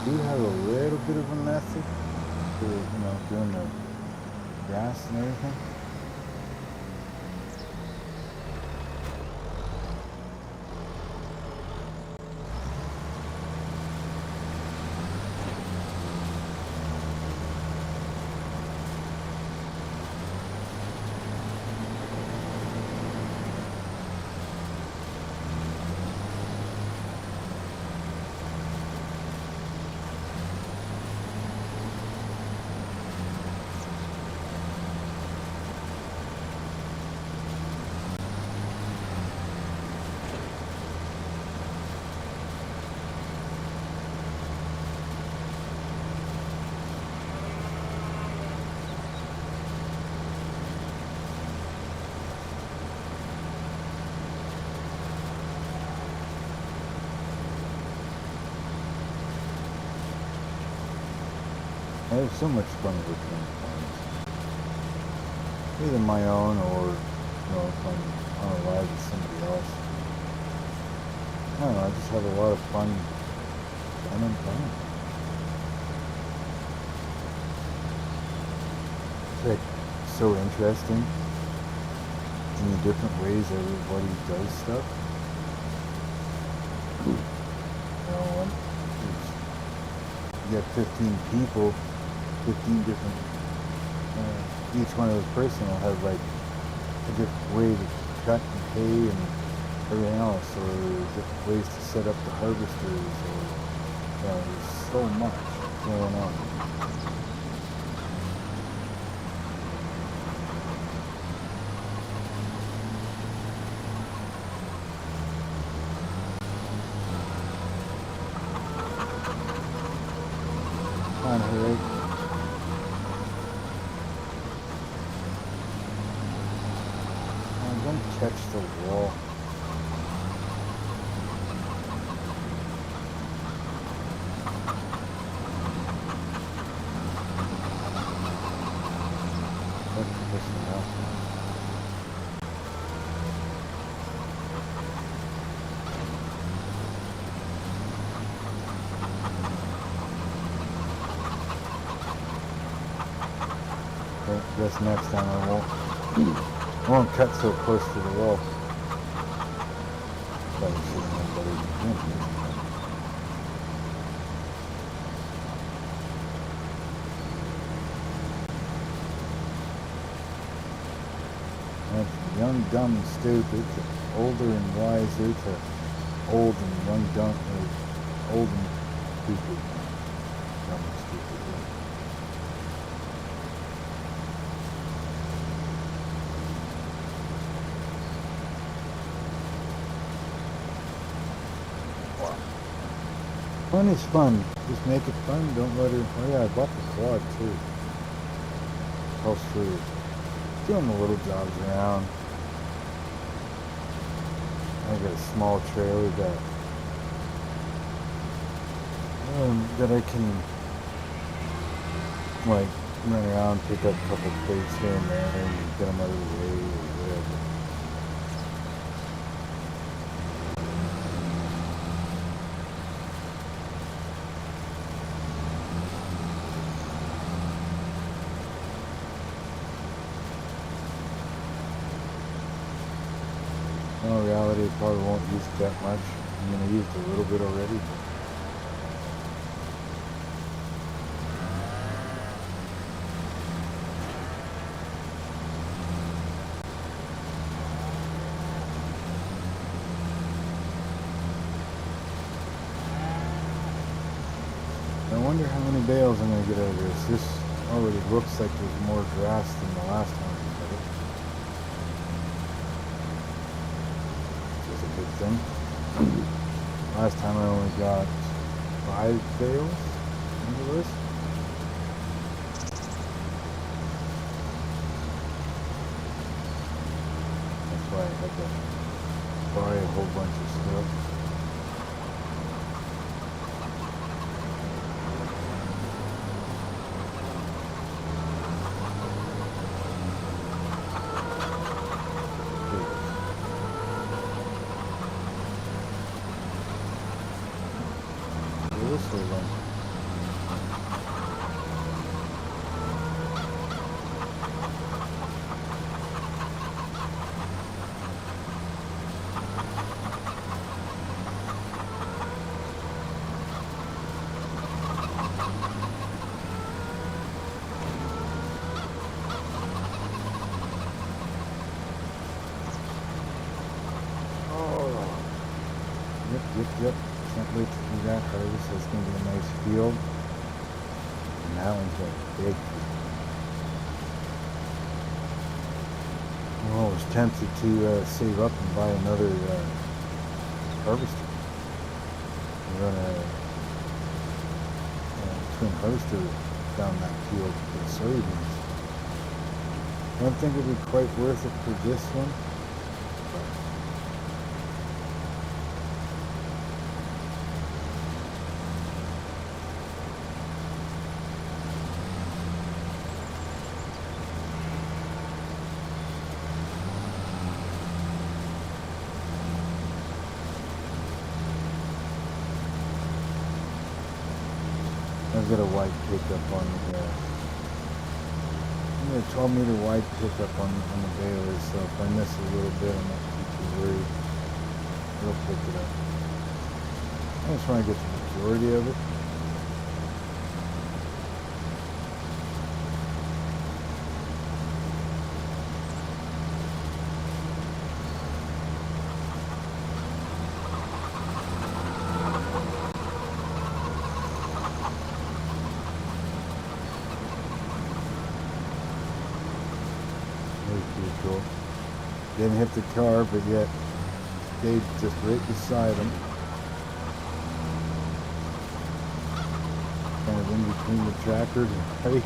Do have a little bit of a method for, doing the grass and everything. I have so much fun with wind farms. Either my own or, if I'm on a ride with somebody else. I don't know, I just have a lot of fun and playing. It's like so interesting in the different ways everybody does stuff. You have 15 people, 15 different, each one of those person will have like a different way to cut and hay and everything else, or different ways to set up the harvesters, or, there's so much going on. on, hurry. Oh, don't catch the wall. Guess next time I won't cut so close to the wall. Probably shouldn't have nobody in here. That's young, dumb, and stupid to older and wiser to old and young, dumb, or old and stupid. Dumb and stupid. Fun is fun. Just make it fun. Don't let her. Oh yeah, I bought the quad too. All free. Doing the little jobs around. I got a small trailer that I can like run around, pick up a couple plates here and there, and get them out of the way or whatever. In reality, I probably won't use it that much. I mean, I used a little bit already. I wonder how many bales I'm going to get out of this. This already looks like there's more grass than the last time I did it. Which is a good thing. Last time I only got 5 bales into this. That's why I had to buy a whole bunch of stuff. Yep. Can't wait to do that harvest. It's going to be a nice field. And that one's got a big field. Well, I was tempted to save up and buy another harvester. Run a twin harvester down that field for soybeans. I don't think it would be quite worth it for this one. I've got a wide pickup on the, I'm going to 12-meter wide pickup on the balers, so if I miss a little bit, I'm not too worried. It'll pick it up. I just want to get the majority of it. Cool. Didn't hit the car, but yet stayed just right beside him. Kind of in between the tractor and the bike.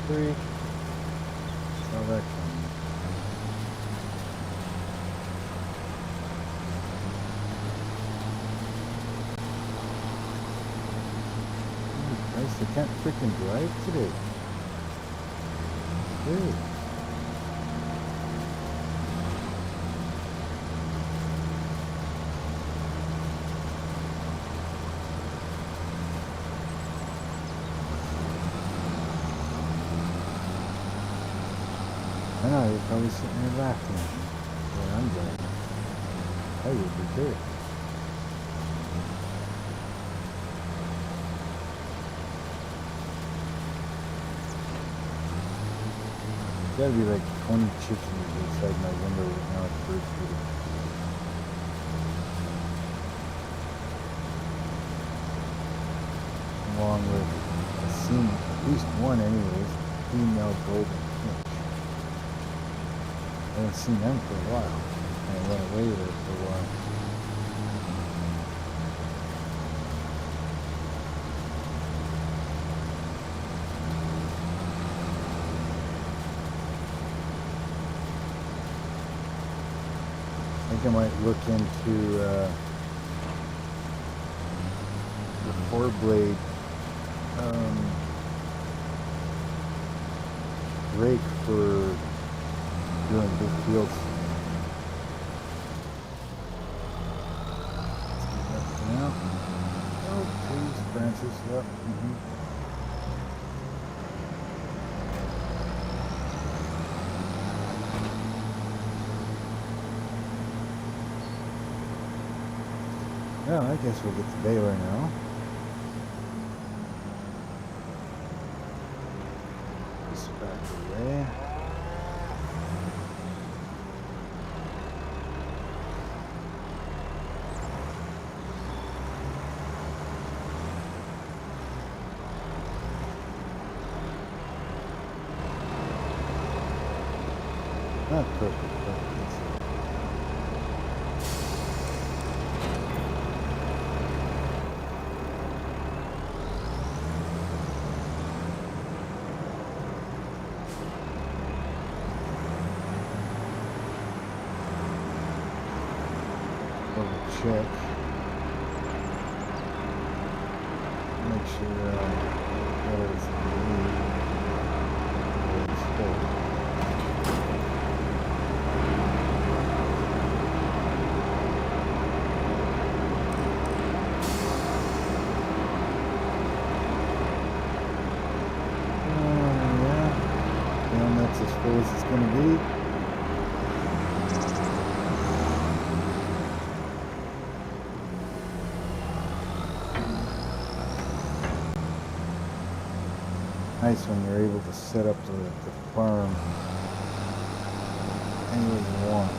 Three. Saw that coming. Christ, I can't freaking drive today. Dude. I know, you're probably sitting there laughing where I'm going. I would be too. There's gotta be like 20 chickens inside my window right now at the bird feeder. Along with, I've seen at least one anyways, female golden finch. I haven't seen them for a while. I went away with it for a while. I think I might look into the 4-blade rake for doing big fields. Yeah. Oh, please, Francis. Yep. Well, I guess we'll get the baler now. This back away. Not perfect, but it's check. Make sure that everything we need is full. Yeah. And that's as full as it's going to be. Nice when you're able to set up the farm any way you want.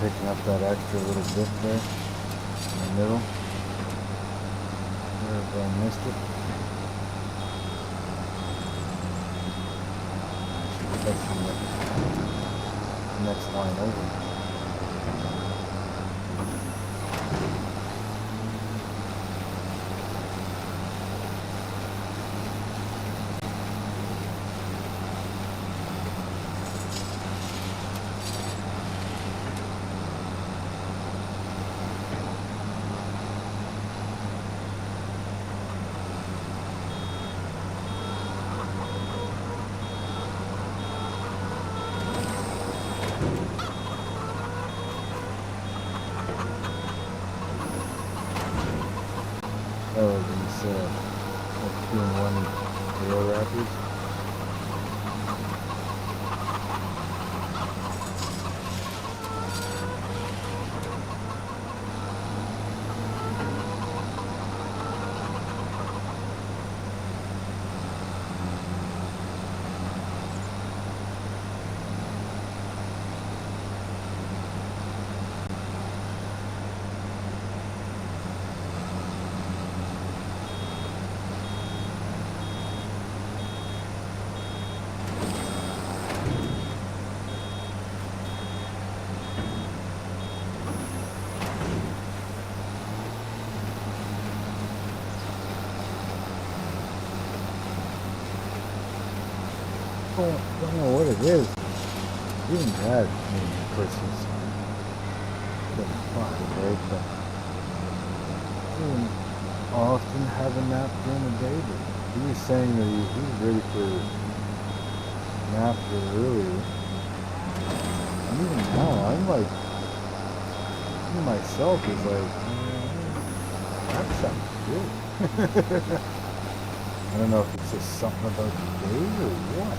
picking up that extra little bit there in the middle. Where I missed it. Catching the next line over. Oh, these like 2-in-1 rail wrappers. Don't know what it is. Even that, of course, is fun, right? But I don't often have a nap during the day, but he was saying that he was ready for a nap earlier. And even now, I'm like, even myself is like, that sounds good. I don't know if it's just something about the day or what.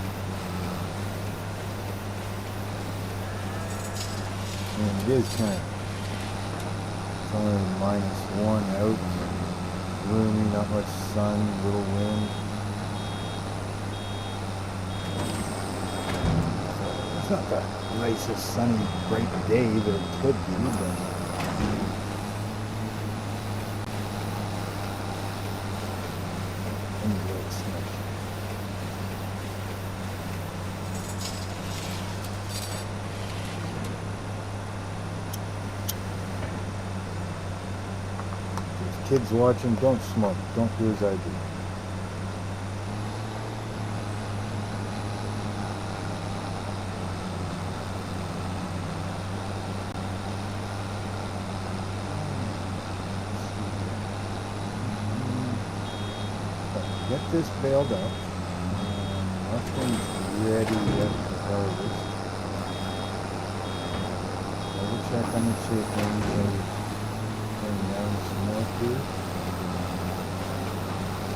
I mean, it is kind of, it's only -1 out, gloomy, not much sun, little wind. So it's not the nicest sunny, bright day that it could be, but anyway, it's nice. Kids watching, don't smoke. Don't do as I do. Get this baled up. Nothing's ready yet for harvest. Double check on the chickens. Bring down some more food.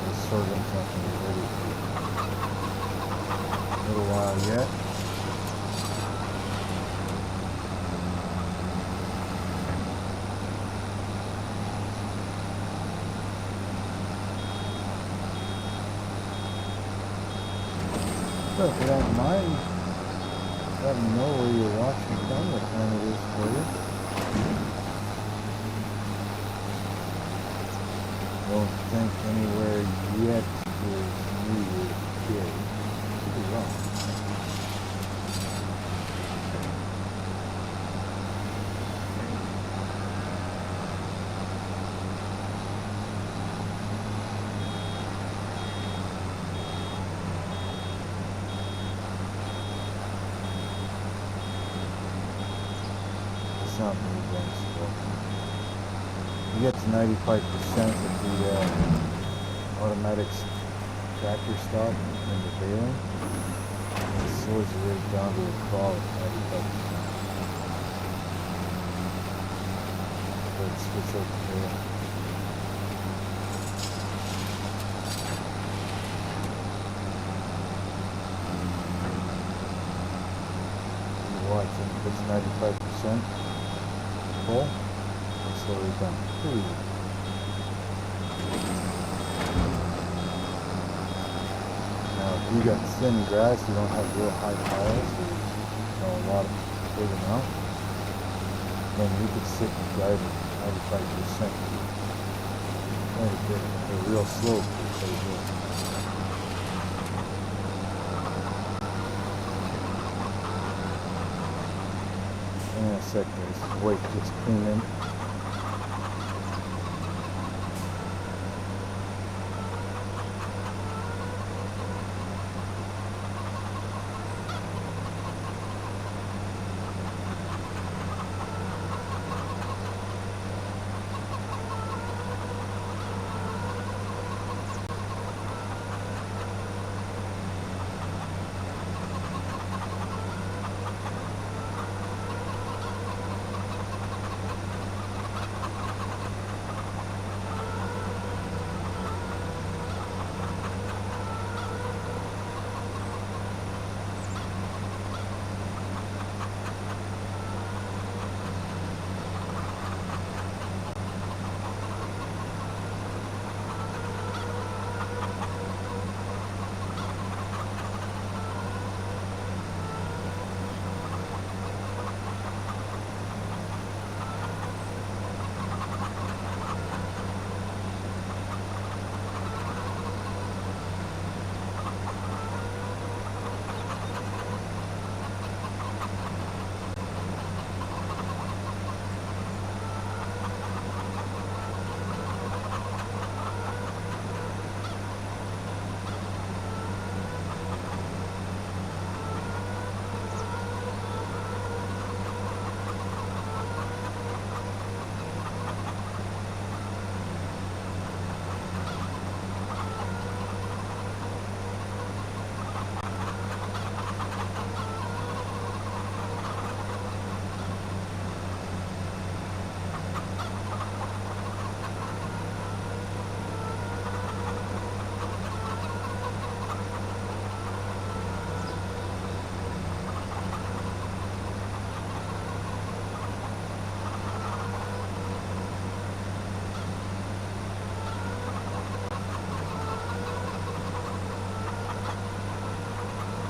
The sorghum's not going to be ready for a little while yet. So if you don't mind, let me know where you're watching from, what time it is for you. Don't think anywhere yet is New Year's Day. Could be wrong. It's not really going slow. You get to 95% with the automatic tractor stop and the baling. And it slows you right down to a crawl at 95%. So it switch out the bail. You watch and it's 95% full. Slow it down. Now, if you got thin grass, you don't have real high piles, so a lot of big enough. then you could sit and drive it 95%. Quite a bit. A real slow, quite a bit. In a sec, guys. Wait, just cleaning.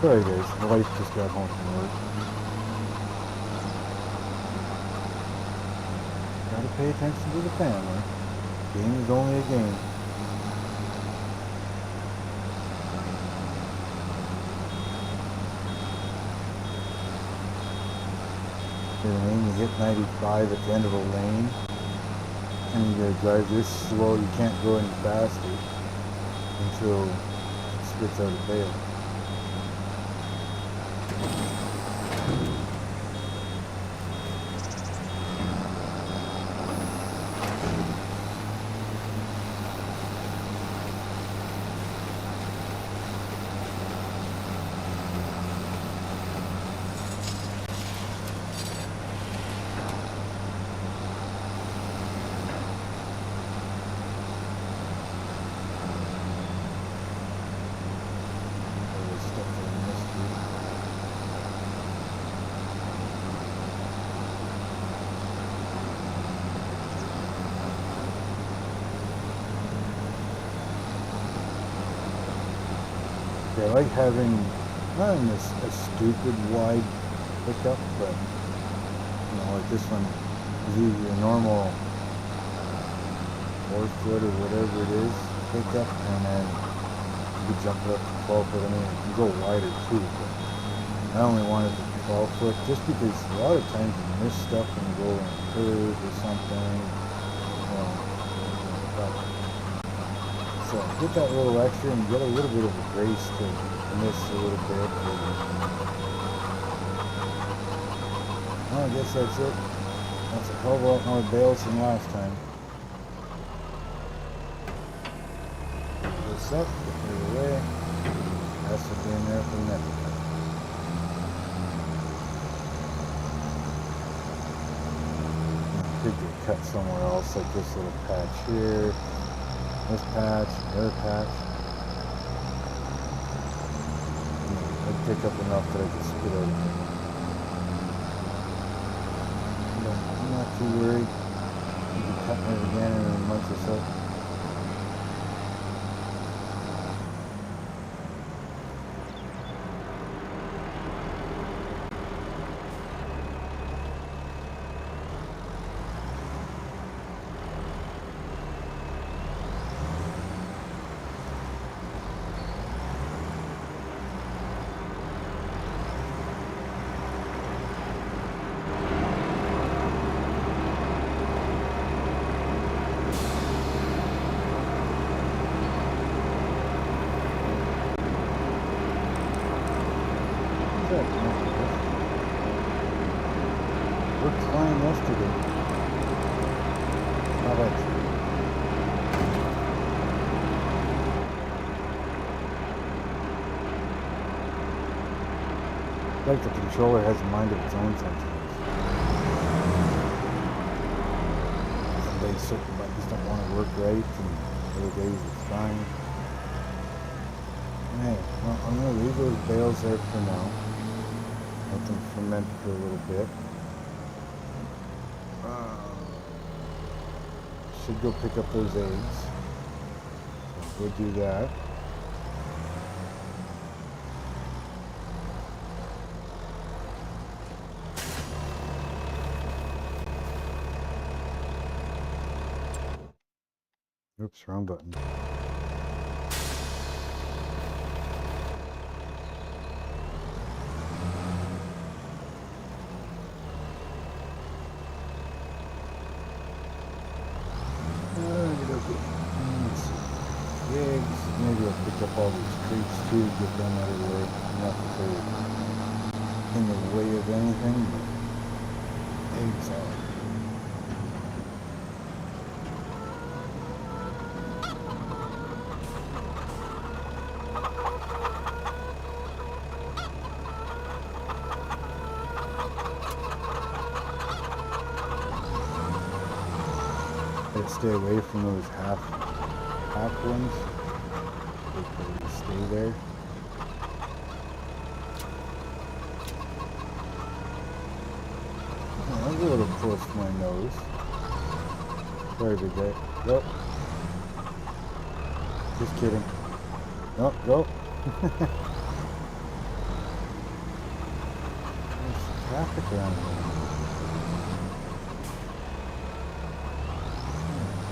Sorry guys, my wife just got home from work. Gotta pay attention to the family. Game is only a game. You know what I mean? You hit 95 at the end of a lane, and you gotta drive this slow, you can't go any faster until it spits out a bail. I like having, not in a stupid wide pickup, but, you know, like this one is either a normal 4-foot or whatever it is pickup, and then you could jump it up to 12-foot. I mean, you can go wider too, but I only wanted the 12-foot just because a lot of times you miss stuff when you go in a curve or something, you know, but so get that little extra and get a little bit of a grace to miss a little bit. Well, I guess that's it. That's a hell of a lot more bails than last time. This up, put it away. That's what in there for the next time. Could get cut somewhere else, like this little patch here. This patch, another patch. I'd pick up enough that I could spit out. But I'm not too worried. You can cut it again in a month or so. Like the controller has a mind of its own sometimes. Some days certain buttons don't want to work right, and other days it's fine. Hey, well, I'm going to leave those bales there for now. Let them ferment for a little bit. Should go pick up those eggs. So go do that. Oops, wrong button. Let's see. The eggs. Maybe I'll pick up all these crates too, get them out of the way. Not that they're in the way of anything, but eggs are. Stay away from those half ones. They stay there. Oh, that's a little close to my nose. Sorry, big guy. Go. Just kidding. No, go. There's traffic around here.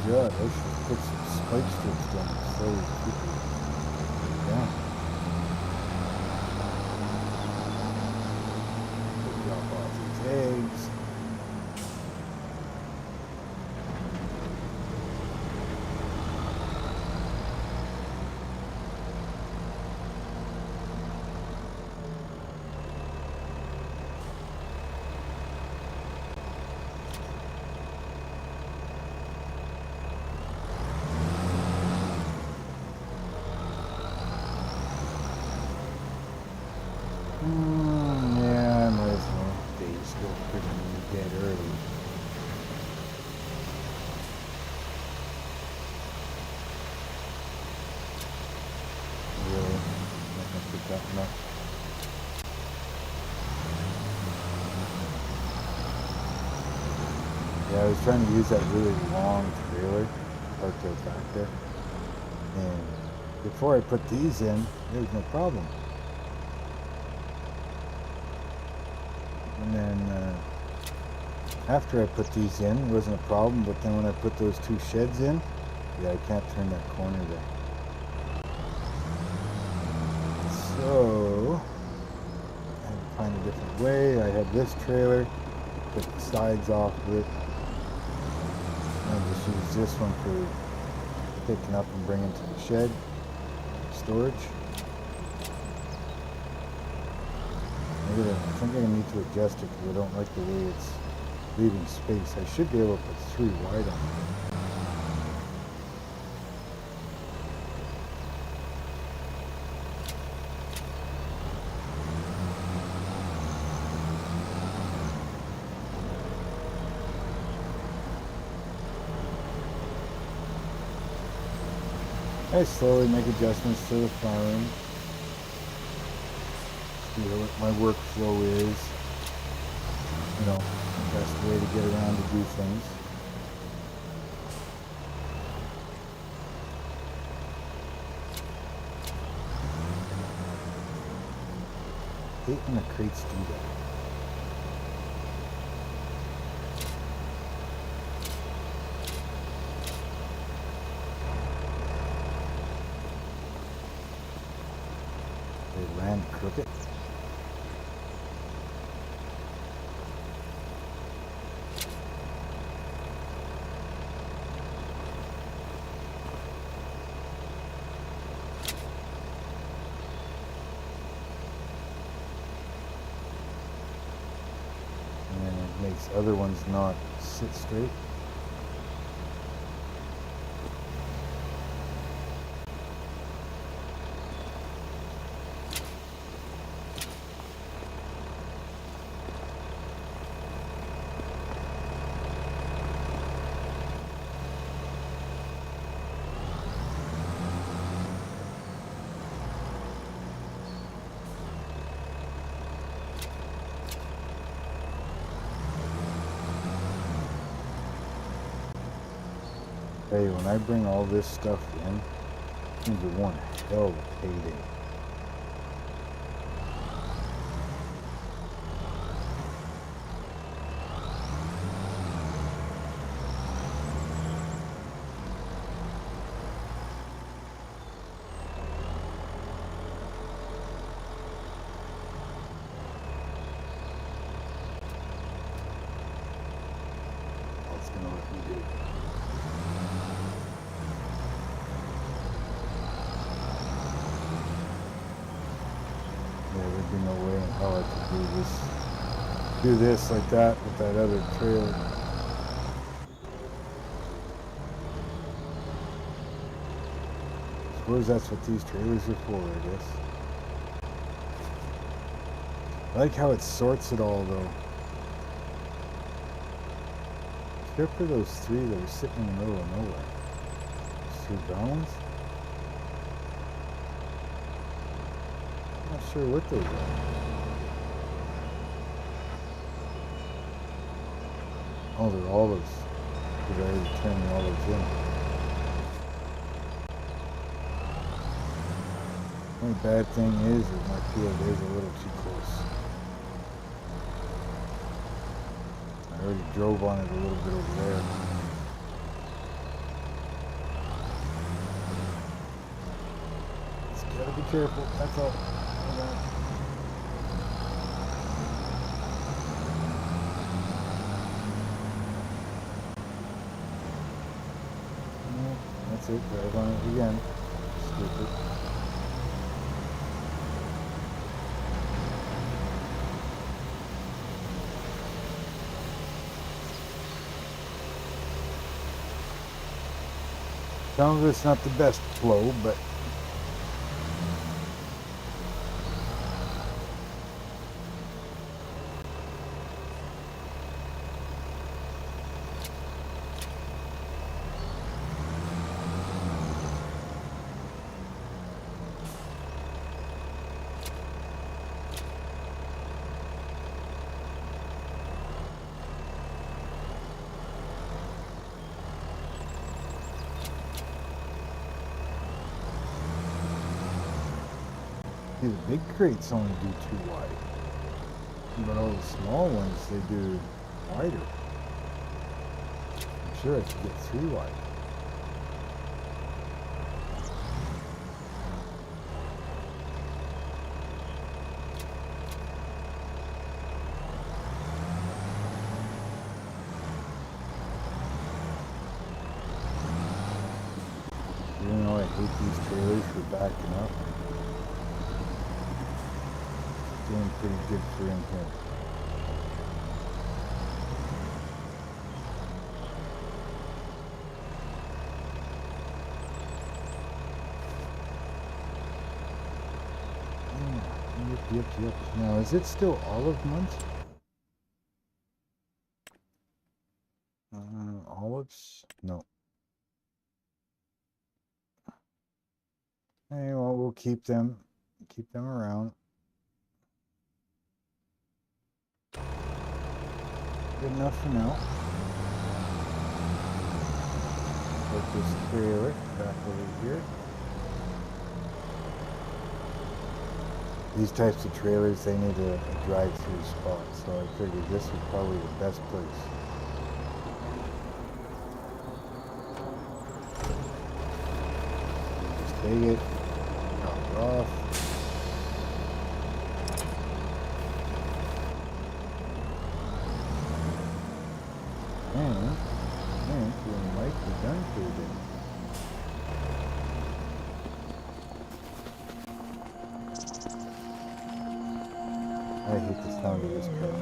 God, I should put some spike strips down to slow people down. Drop off these eggs. Yeah, I might as well. Day's still pretty dead early. Really? Not gonna pick that one up. Yeah, I was trying to use that really long trailer parked out back there. And before I put these in, there was no problem. And then after I put these in, it wasn't a problem, but then when I put those two sheds in, yeah, I can't turn that corner there. So I had to find a different way. I had this trailer, took the sides off of it, and I just used this one for picking up and bringing to the shed storage. I think I need to adjust it because I don't like the way it's leaving space. I should be able to put 3 wide on it. I slowly make adjustments to the farm. See what my workflow is. You know, the best way to get around to do things. I hate when the crates do that. They land crooked. Makes other ones not sit straight. Hey, when I bring all this stuff in, it's gonna be one hell of a payday. It's gonna let me do it. Yeah, there'd be no way in hell I could do this like that with that other trailer. I suppose that's what these trailers are for, I guess. I like how it sorts it all, though. Except for those three that are sitting in the middle of nowhere. Those three brown ones? I'm not sure what those are. Oh, they're olives. Because I already turned the olives in. The only bad thing is that my field is a little too close. I already drove on it a little bit over there. Just gotta be careful, that's all. That's it, drive on it again. Stupid. Some of it's not the best flow, but see, the big crates only do 2 wide. But all the small ones, they do wider. I'm sure I could get 3 wide. Even though I hate these trailers for backing up, doing pretty good for in here. Yep. Now, is it still olive month? Olives? No. Hey, well, we'll keep them around. Good enough for now. Put this trailer back over here. These types of trailers, they need a drive-through spot, so I figured this was probably the best place. Just take it, drop it off. And we might be done for the day. I hate the sound of this car.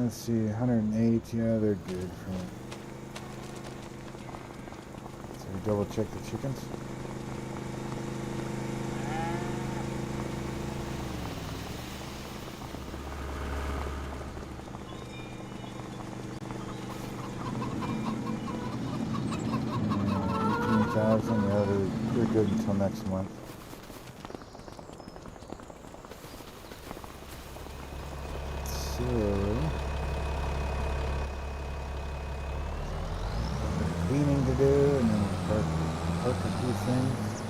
Let's see, 108, yeah, they're good for me. So we double check the chickens. Yeah, they're good until next month. So cleaning to do, and then we'll park a few things.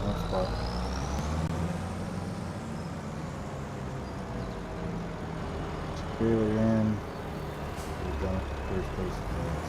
That's fun. Trailer in. We're done with the first place of things.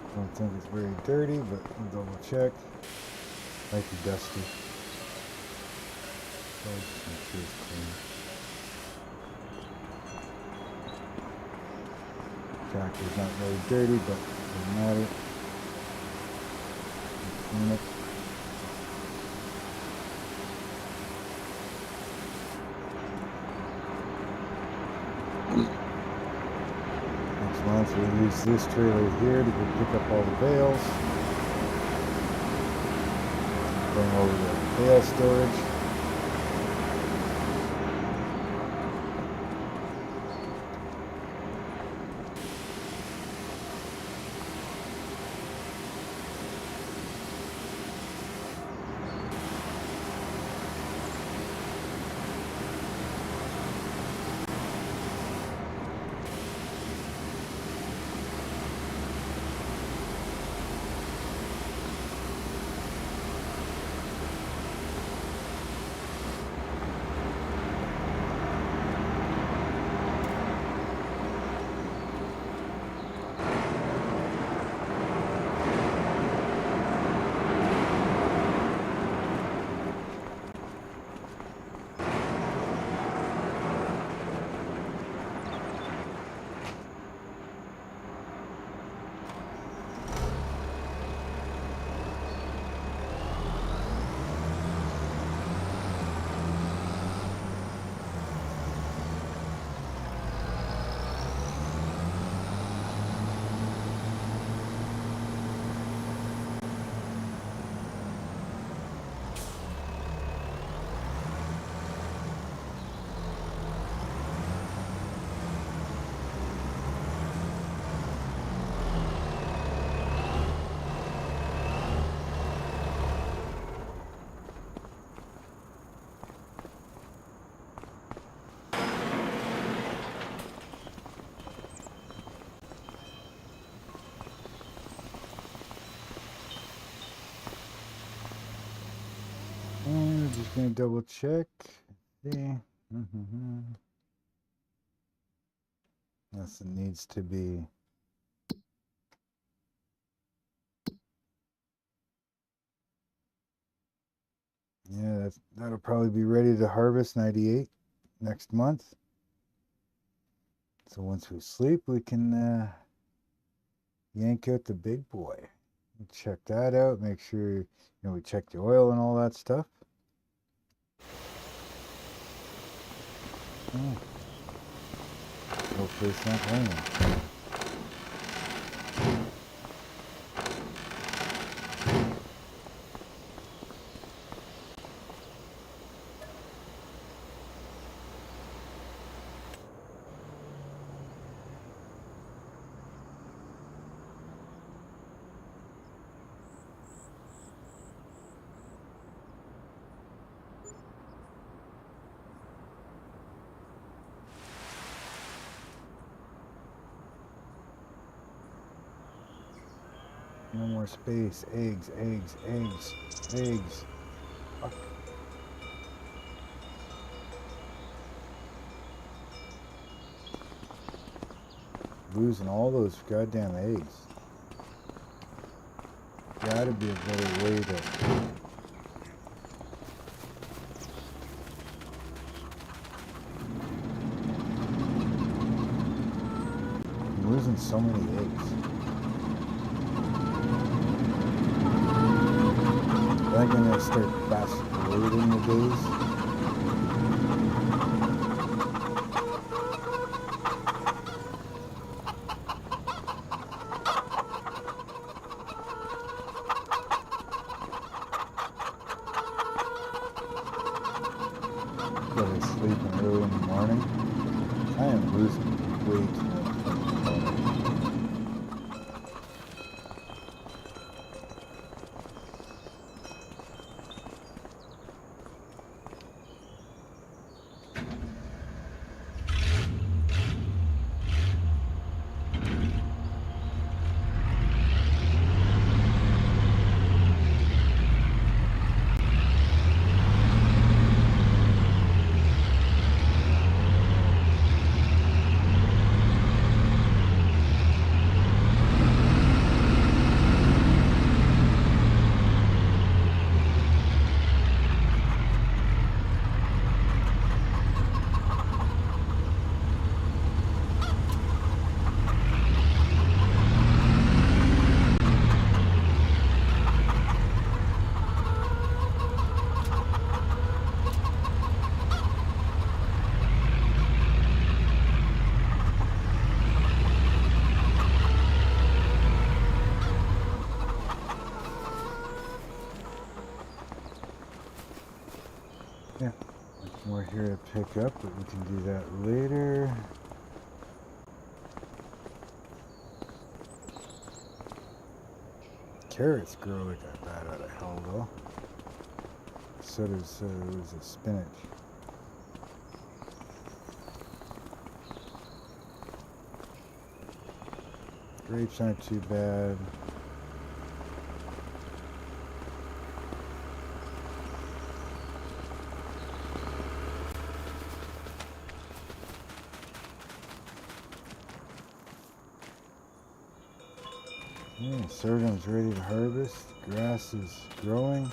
I don't think it's very dirty, but we'll double check. Might be dusty. So just make sure it's clean. Tractor's not really dirty, but it doesn't matter. Clean it. Next month we'll use this trailer here to go pick up all the bales. Bring over the bale storage. And we're just going to double check. See. Nothing needs to be. Yeah, that'll probably be ready to harvest 98 next month. So once we sleep, we can yank out the big boy. Check that out. Make sure we check the oil and all that stuff. Oh. Hopefully it's not raining. No more space. Eggs, eggs, eggs, eggs. Fuck. Losing all those goddamn eggs. Gotta be a better way to... I'm losing so many eggs. I'm gonna start fast forwarding the days. Started sleeping early in the morning. I am losing way too much fucking water. Yeah, there's more here to pick up, but we can do that later. Carrots grow like a bat out of hell, though. So does the spinach. Grapes aren't too bad. Yeah, sorghum's ready to harvest. Grass is growing.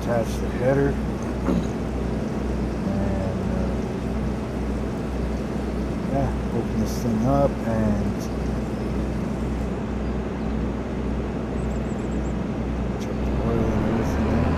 Attach the header and yeah, open this thing up and check the oil and everything there.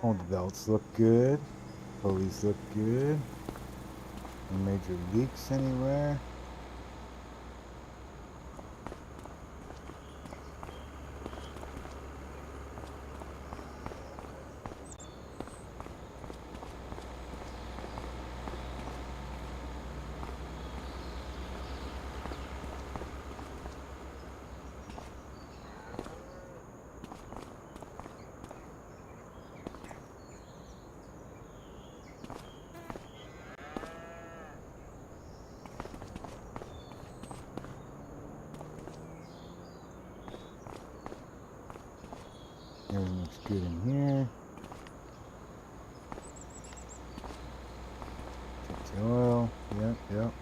All the belts look good. Pulleys look good. No major leaks anywhere. Everything looks good in here. Check the oil. Yep.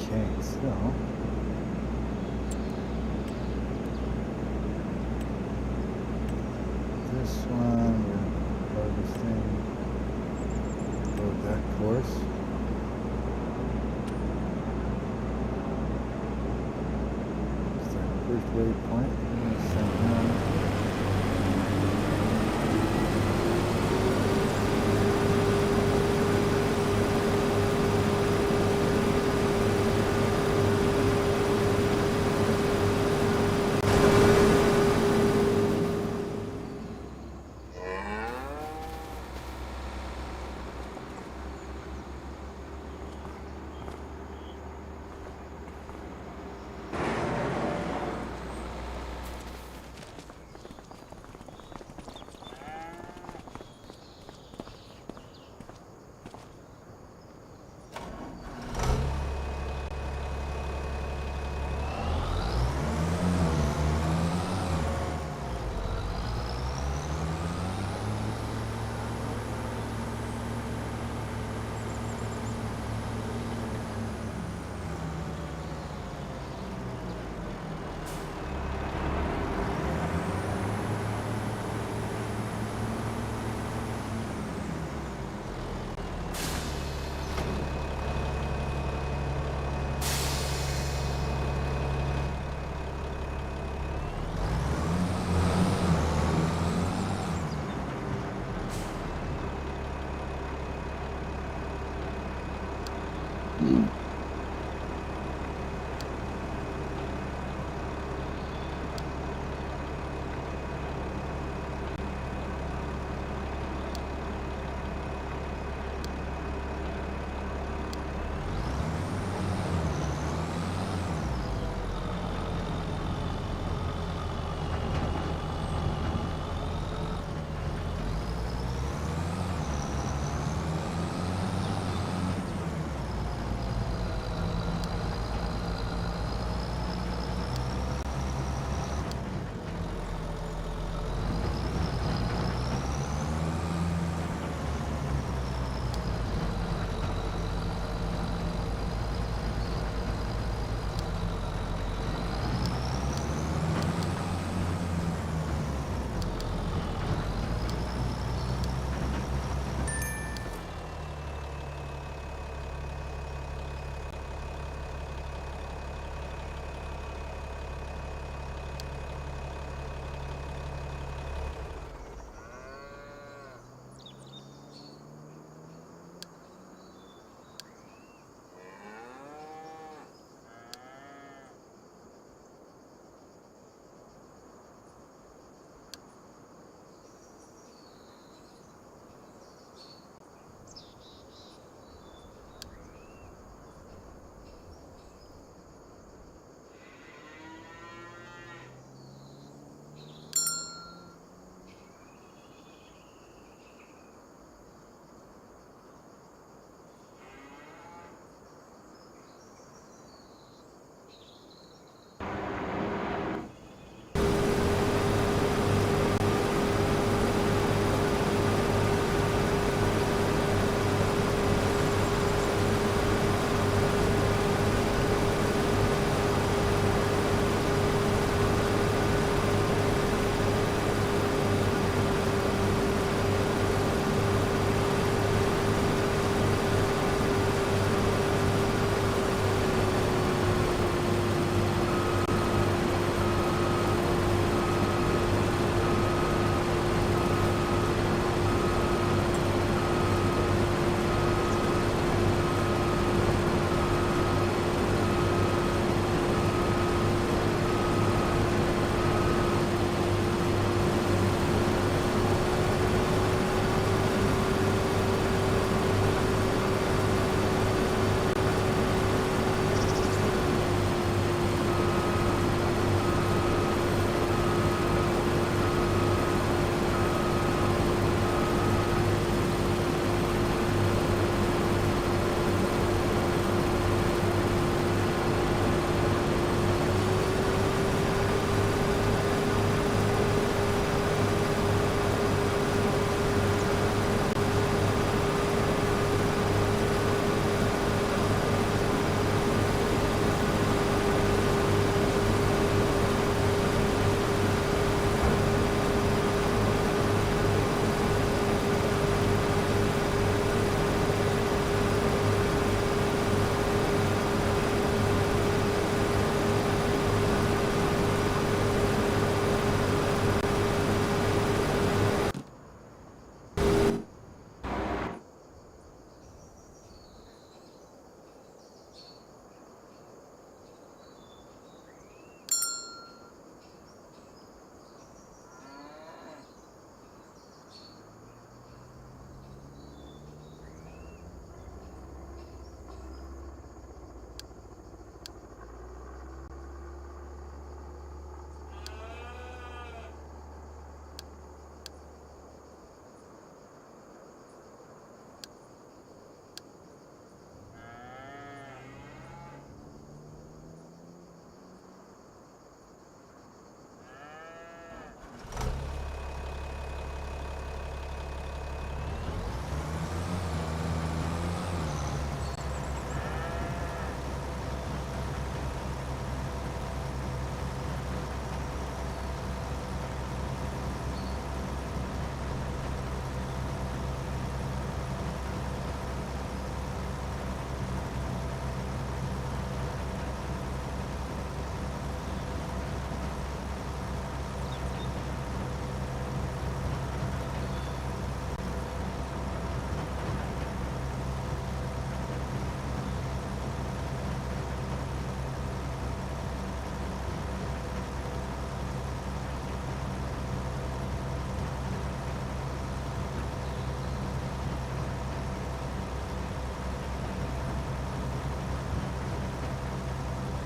Okay, so this one we're harvesting. Load that course. Start first waypoint.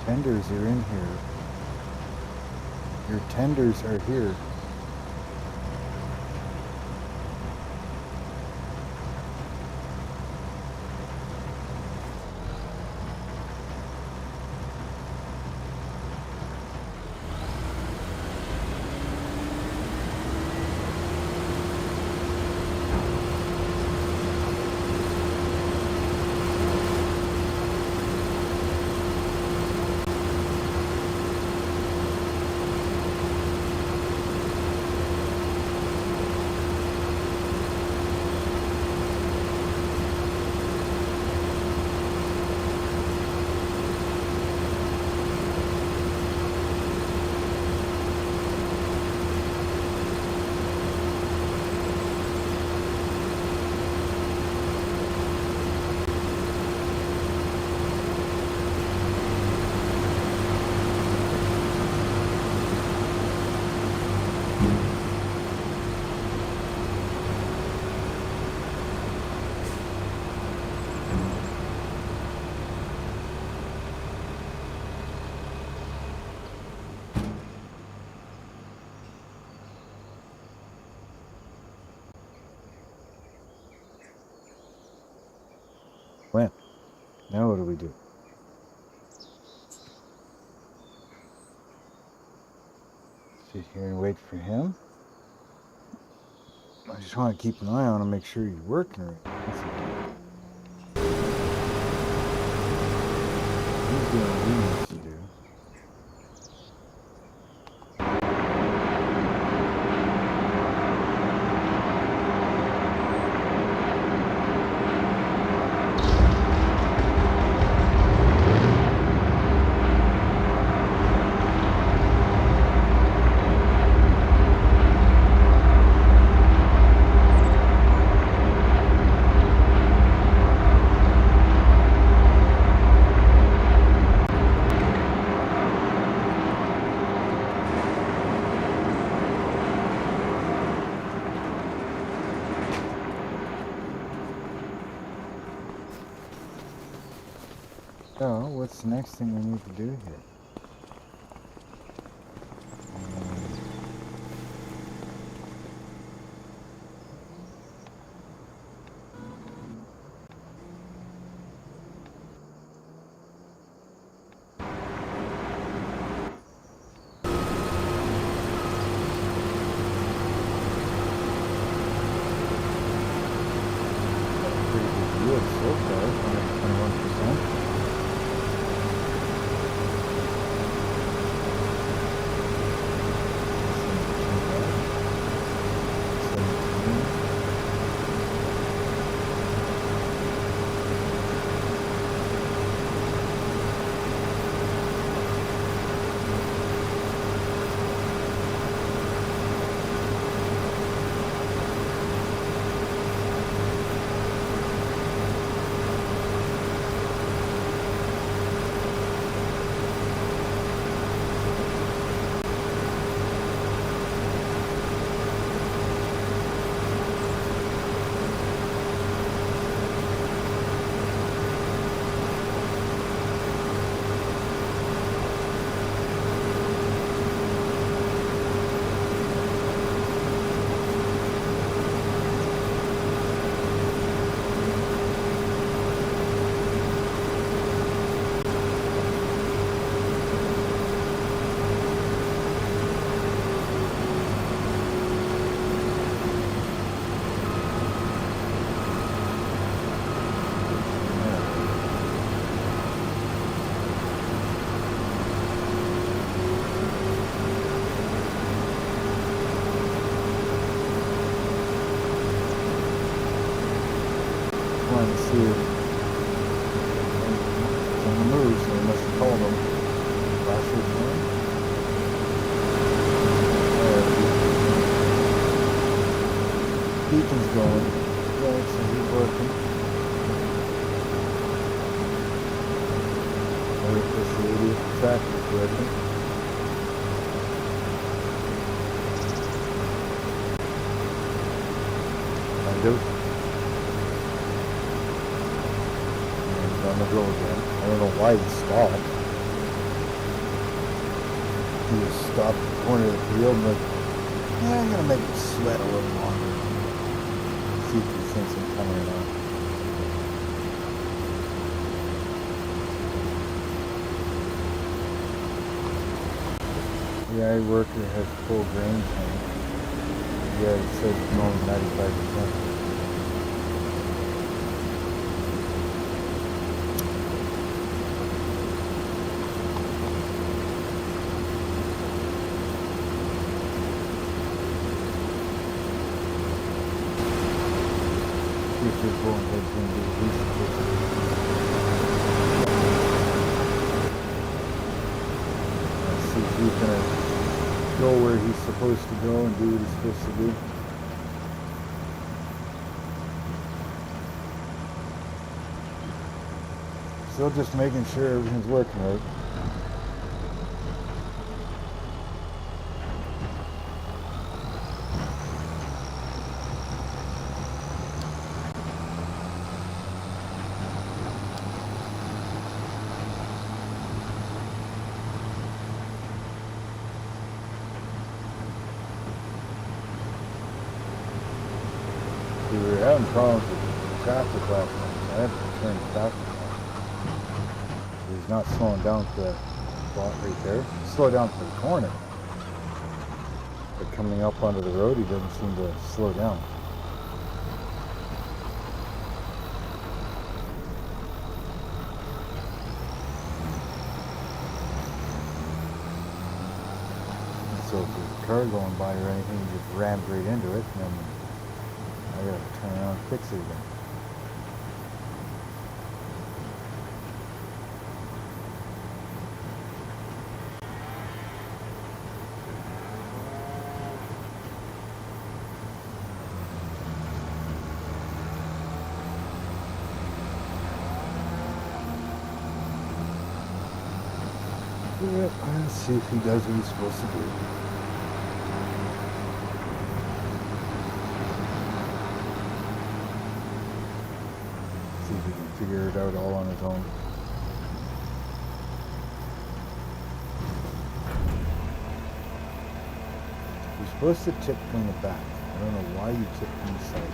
Tenders are in here. Your tenders are here. When? Now what do we do? Sit here and wait for him. I just want to keep an eye on him, make sure he's working right. He's doing what he needs to do. So, what's the next thing we need to do here? Pretty good yield so far, 121%. Wanted to see if it's on the move, so we must have called them. Last week's one. Beacon's going. Right, so he's working. Wait for the idiot tractor's working. I do. On the road again. I don't know why he stopped. he was stopped at the corner of the field and like, yeah, I'm gonna make him sweat a little longer. See if he thinks I'm coming or not. The ag worker has full grain tank. Yeah, it says it's only 95%. See if this bullet head's going to be a decent picture. Let's see if he's going to go where he's supposed to go and do what he's supposed to do. Still just making sure everything's working right. We were having problems with traffic last night. I had to turn traffic off. He's not slowing down for that spot right there. Slow down for the corner. But coming up onto the road, he doesn't seem to slow down. And so if there's a car going by or anything, he just rammed right into it, and then I gotta turn around and fix it again. Yep, let's see if he does what he's supposed to do. See if he can figure it out all on his own. You're supposed to tip from the back. I don't know why you tip from the side.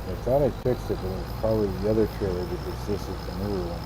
I thought I fixed it, but it was probably the other trailer because this is the newer one.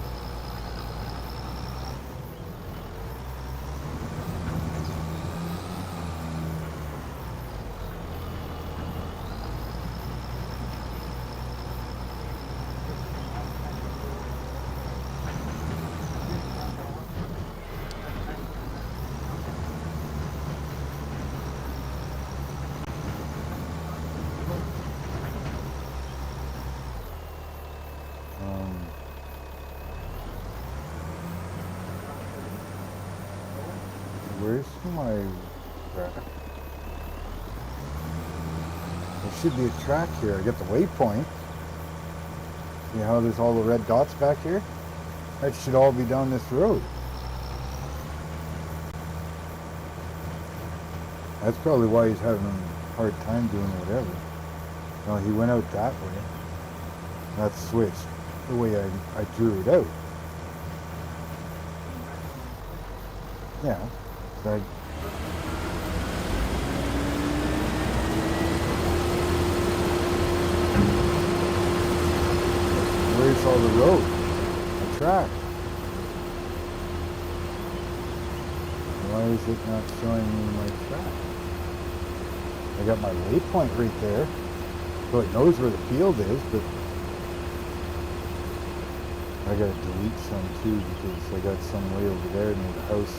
Where's my track? There should be a track here. I got the waypoint. See how there's all the red dots back here? That should all be down this road. That's probably why he's having a hard time doing whatever. No, he went out that way. That's switched the way I drew it out. Yeah. Like, where's all the road? The track. Why is it not showing me my track? I got my waypoint right there, so it knows where the field is, but I gotta delete some too because I got some way over there near the house.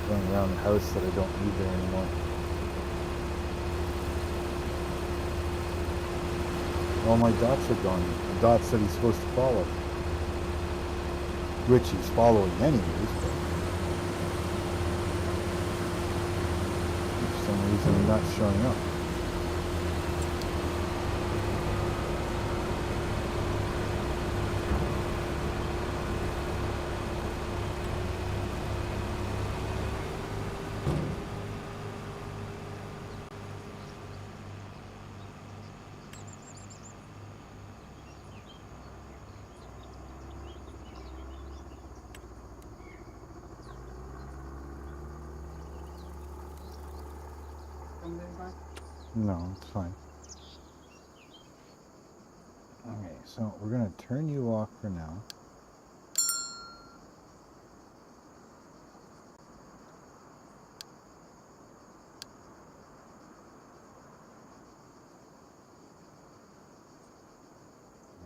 Going around the house that I don't need there anymore. All my dots are gone. The dots that he's supposed to follow. Which he's following anyways, but for some reason they're not showing up. No, it's fine. Okay, so we're going to turn you off for now.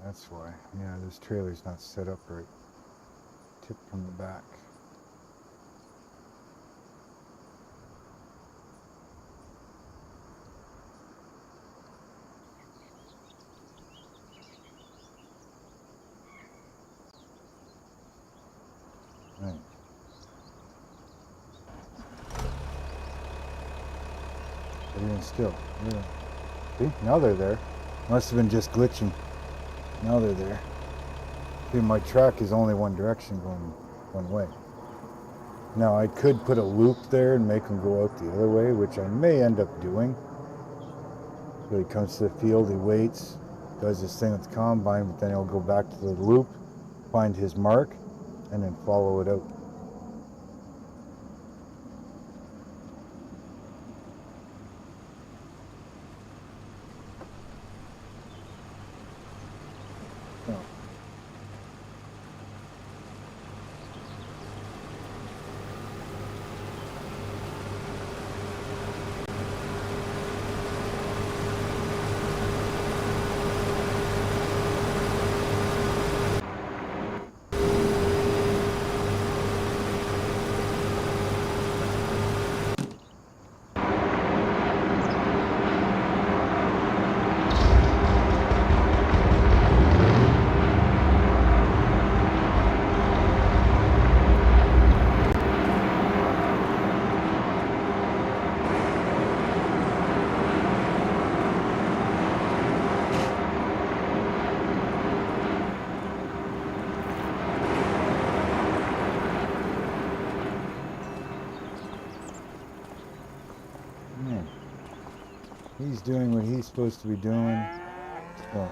That's why. Yeah, this trailer's not set up right. Tip from the back. Right. Even still. Yeah. See? Now they're there. Must have been just glitching. Now they're there. See, my track is only one direction, going one way. Now I could put a loop there and make them go out the other way, which I may end up doing. So he comes to the field, he waits, does his thing with the combine, but then he'll go back to the loop, find his mark, and then follow it out. He's doing what he's supposed to be doing. So.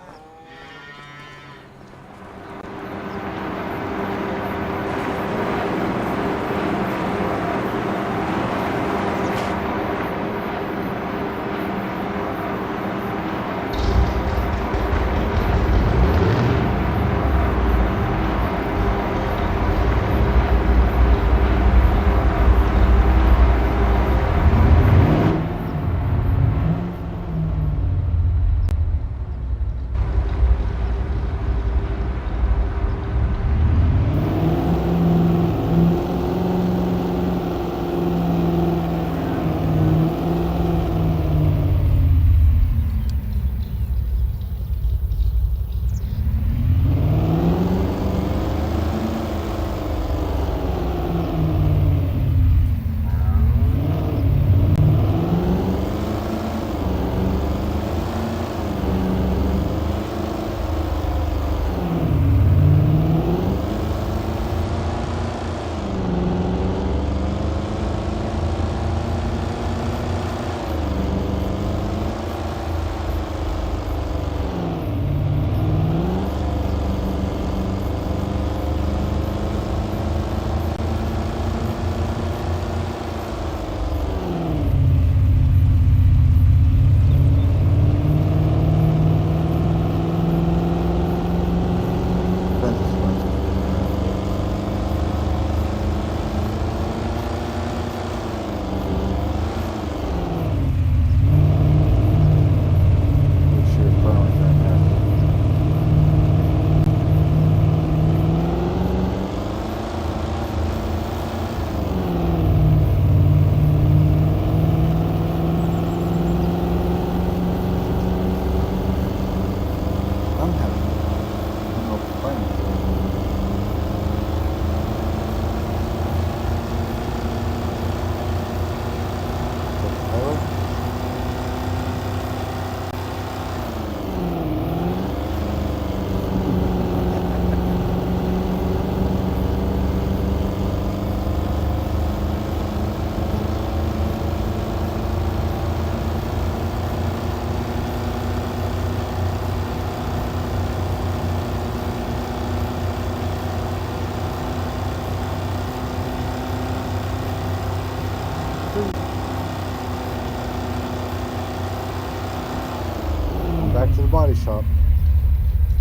back to the body shop.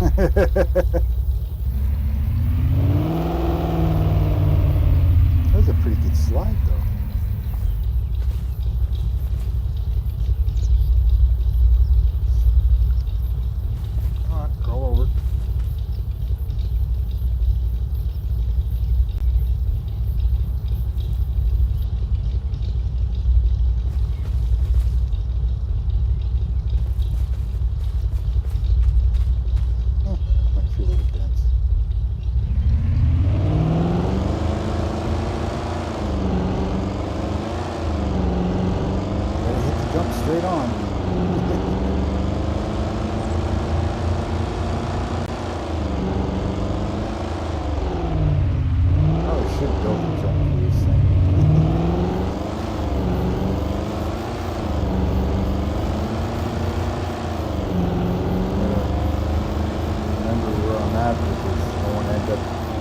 That was a pretty good slide, though. Come on, roll over. Might feel a little dense. Gotta hit the jump straight on. Probably should build a jump for this thing. Remember where I'm at because I want to end up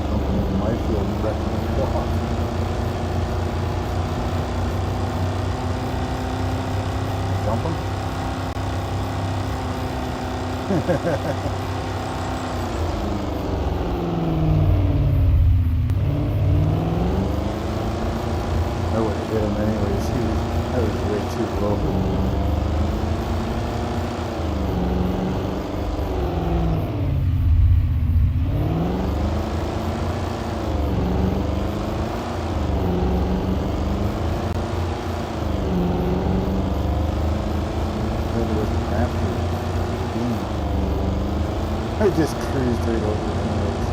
jumping into my field and wrecking the clock. Jump him? I would have hit him anyways. That was way too low. I just cruised right over it anyways.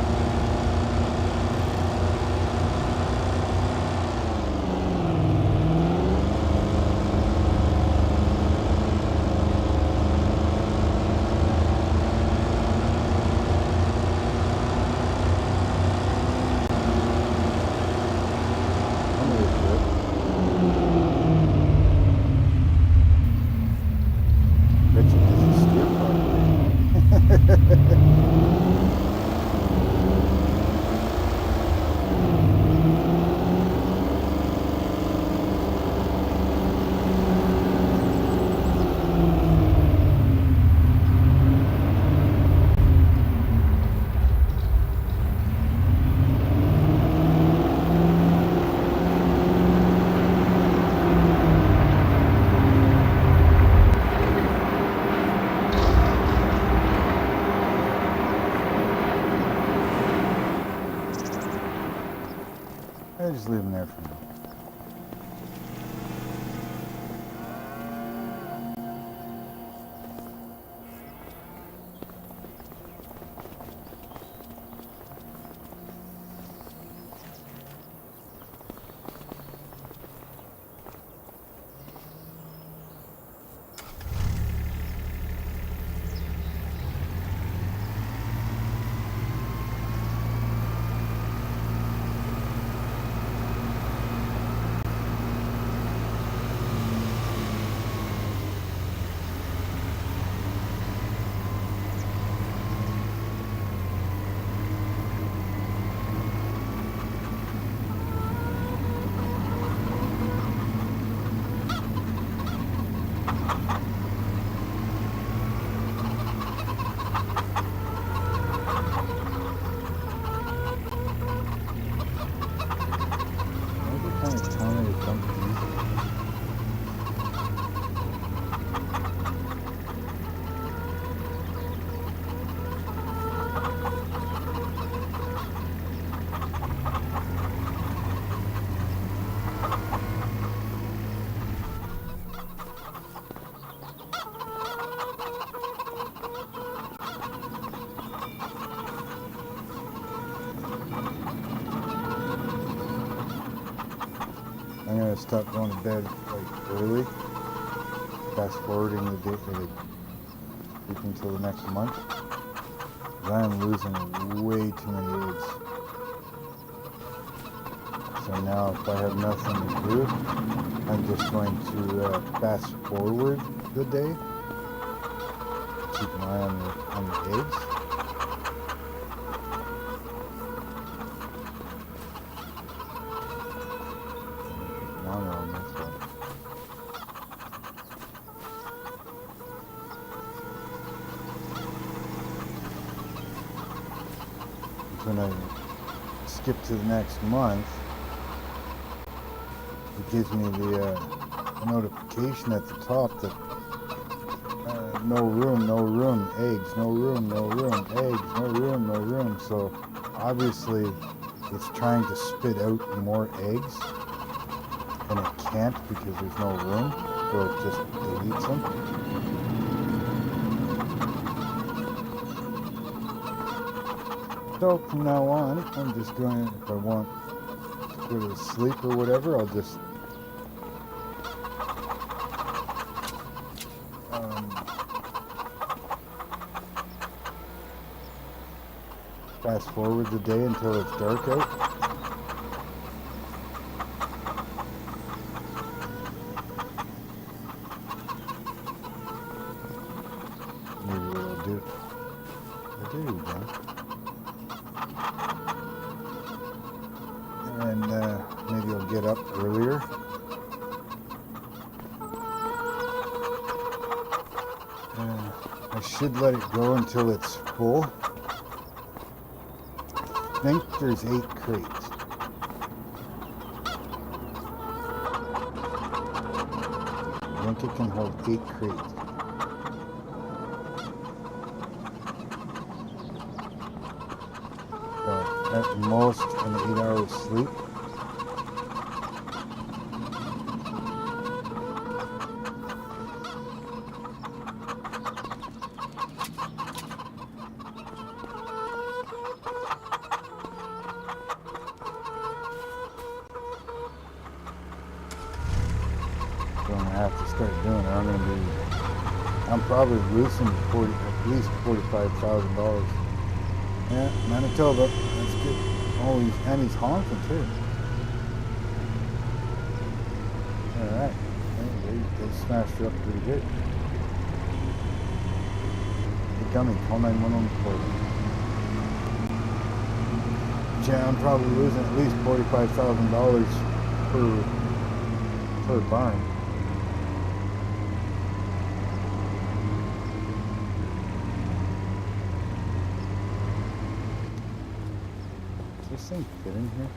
I'm really good. Bet you doesn't steer properly. I just leave them there for now. I'm gonna stop going to bed like early. Fast forwarding the date for the week until the next month. I am losing way too many eggs. So now if I have nothing to do, I'm just going to fast forward the day. Keep an eye on the eggs. Longer on this one. when I skip to the next month, it gives me the notification at the top that no room, eggs, no room, eggs, no room. So obviously it's trying to spit out more eggs, and it can't because there's no room, so it just deletes them. So from now on, I'm just going, if I want to go to sleep or whatever, I'll just fast forward the day until it's dark out. Maybe what I'll do. There we go. And maybe I'll get up earlier. I should let it go until it's full. I think there's 8 crates. I think it can hold 8 crates. So at most an 8 hours sleep. I'm probably losing at least $45,000. Yeah, Manitoba, that's good. Oh, he's honking too. All right, they smashed her up pretty good. The gummy, call 911 for them. Yeah, I'm probably losing at least $45,000 per barn. This thing fit in here?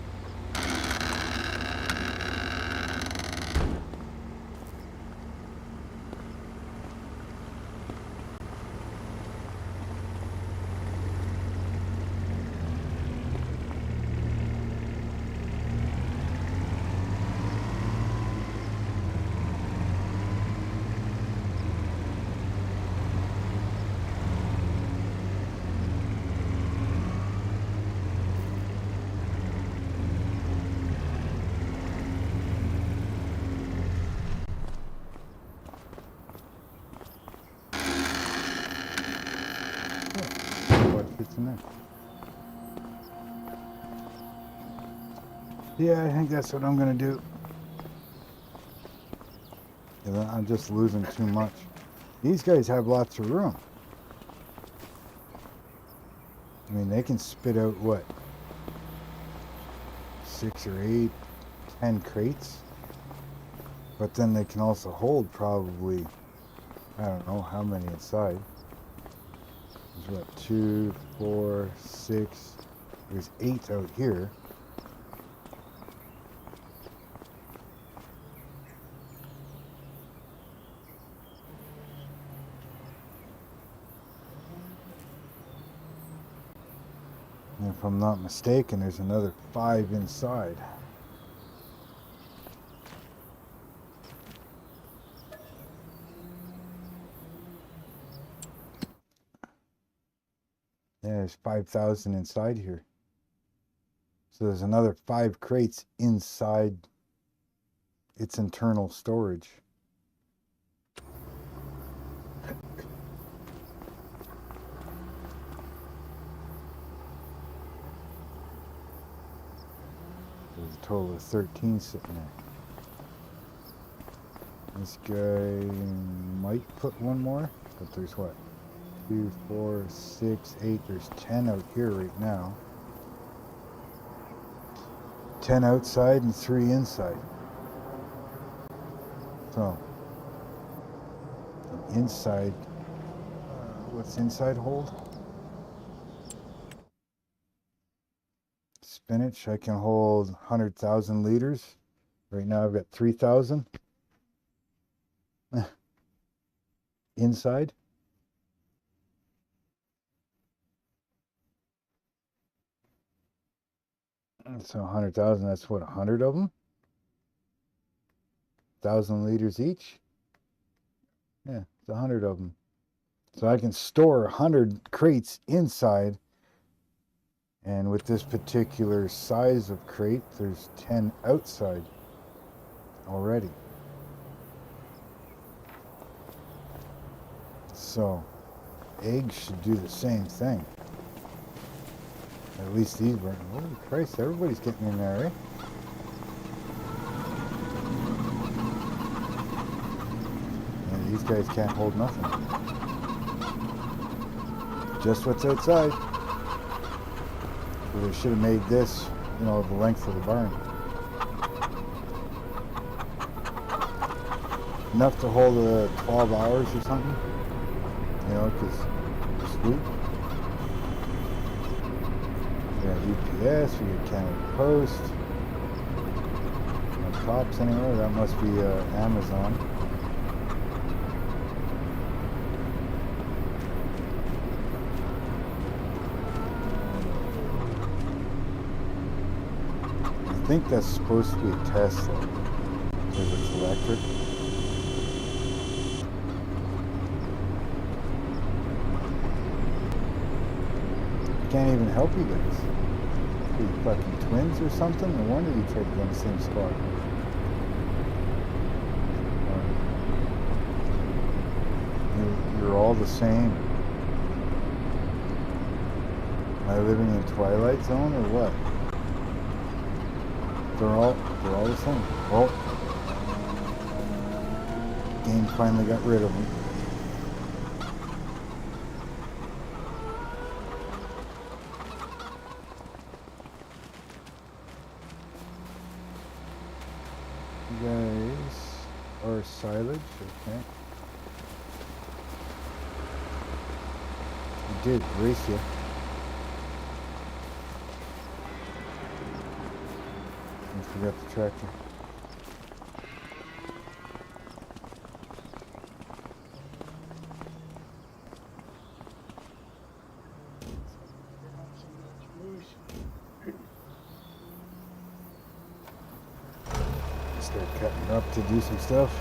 Fits in there. Yeah, I think that's what I'm gonna do. I'm just losing too much. These guys have lots of room. I mean, they can spit out what, 6 or 8, 10 crates, but then they can also hold probably, I don't know how many inside. There's what, 2, 4, 6, there's 8 out here. And if I'm not mistaken, there's another 5 inside. Yeah, there's 5,000 inside here. So there's another 5 crates inside its internal storage. There's a total of 13 sitting there. This guy might put one more, but there's what? 2, 4, 6, 8. There's 10 out here right now. 10 outside and 3 inside. So, inside, what's inside hold? spinach. I can hold 100,000 liters. Right now I've got 3,000 inside. So 100,000, that's what, 100 of them? 1,000 liters each? Yeah, it's 100 of them. So I can store 100 crates inside. And with this particular size of crate, there's 10 outside already. So eggs should do the same thing. At least these were. Holy Christ, everybody's getting in there, eh? And these guys can't hold nothing. Just what's outside. So they should have made this, you know, the length of the barn. Enough to hold 12 hours or something. You know, because sweet. We got UPS, we got Canada Post. No cops anywhere, that must be Amazon. I think that's supposed to be a Tesla, because it's electric. Can't even help you guys. Are you fucking twins or something? No wonder you tried to go in the same spot. You're all the same. Am I living in Twilight Zone or what? They're all the same. Well, game finally got rid of them. Guys, or silage, okay. I did race you. I forgot the tractor. Start cutting up to do some stuff.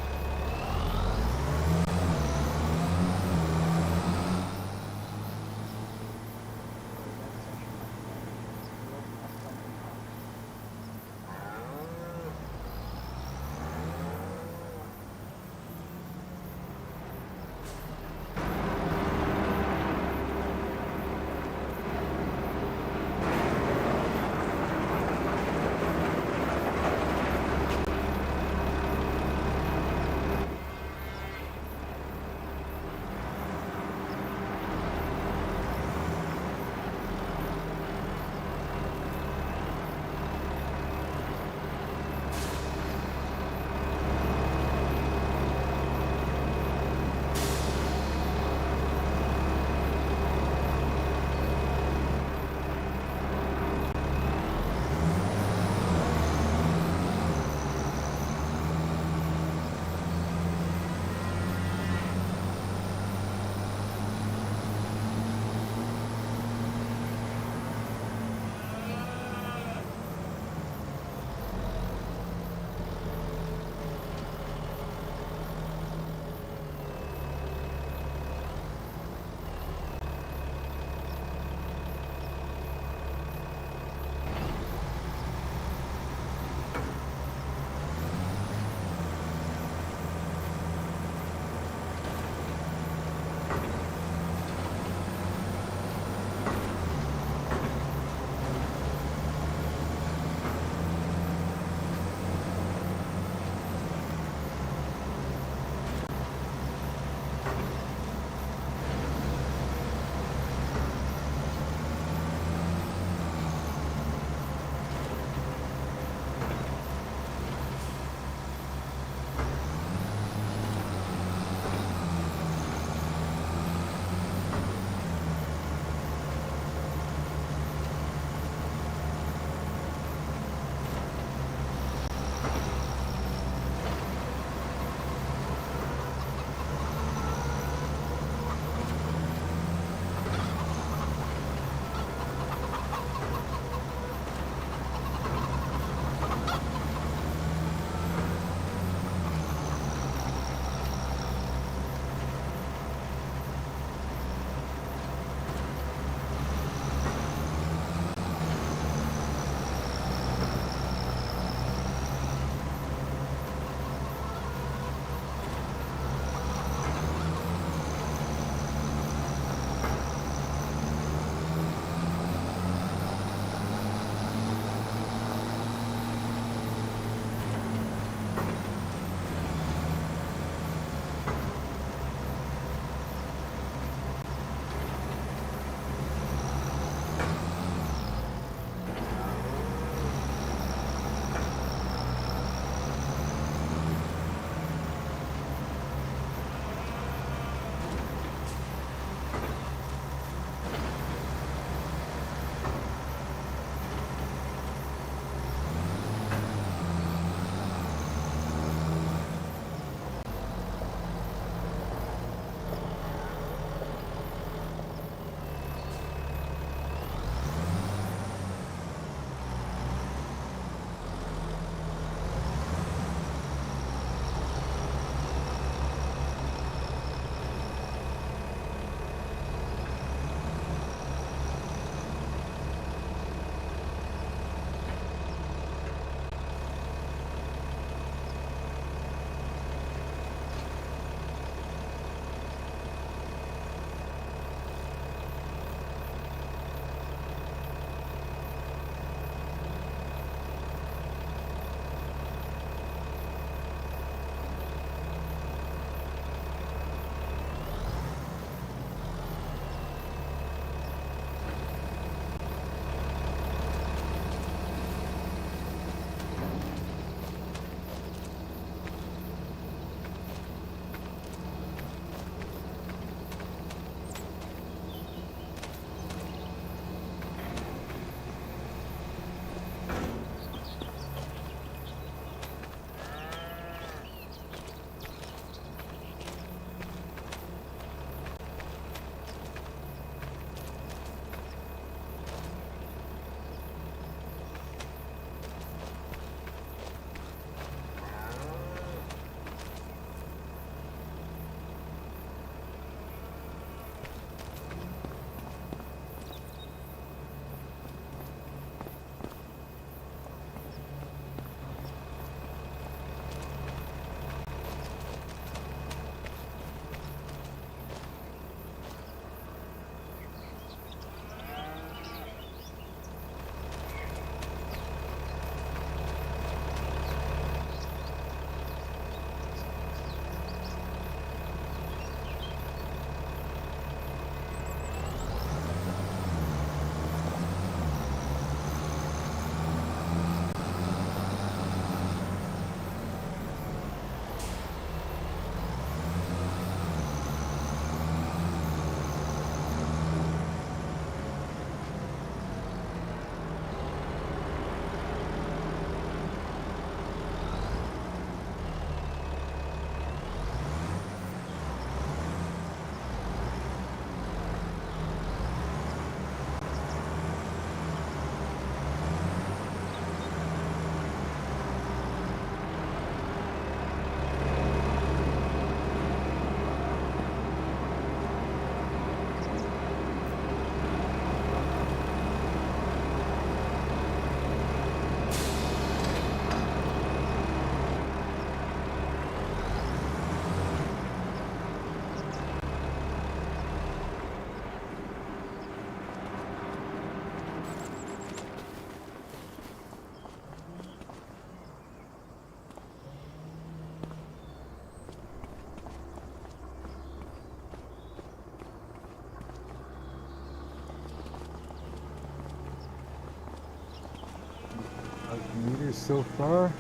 tractors so far.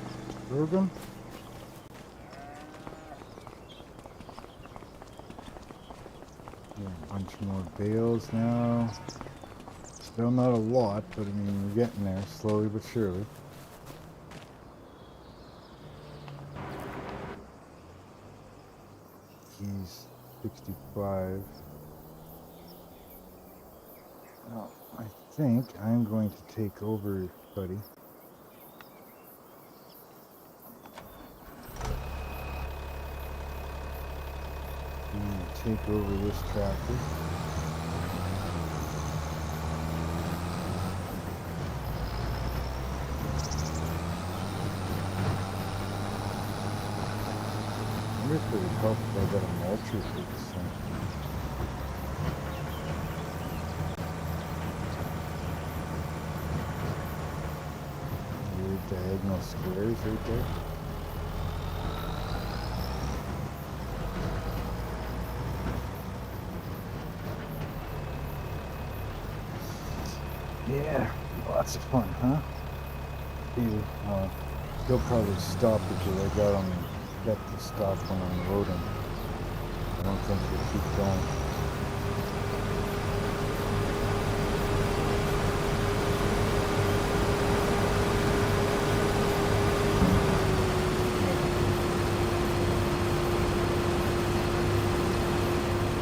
Drove them. Yeah, a bunch more bales now. Still not a lot, but I mean, we're getting there slowly but surely. He's 65. Now, I think I'm going to take over, buddy. Take over this tractor. I wonder if it would help if I got a mulcher for this thing. Weird diagonal squares right there. Yeah, lots of fun, huh? He'll probably stop because I got to stop when I'm loading. I don't think he'll keep going.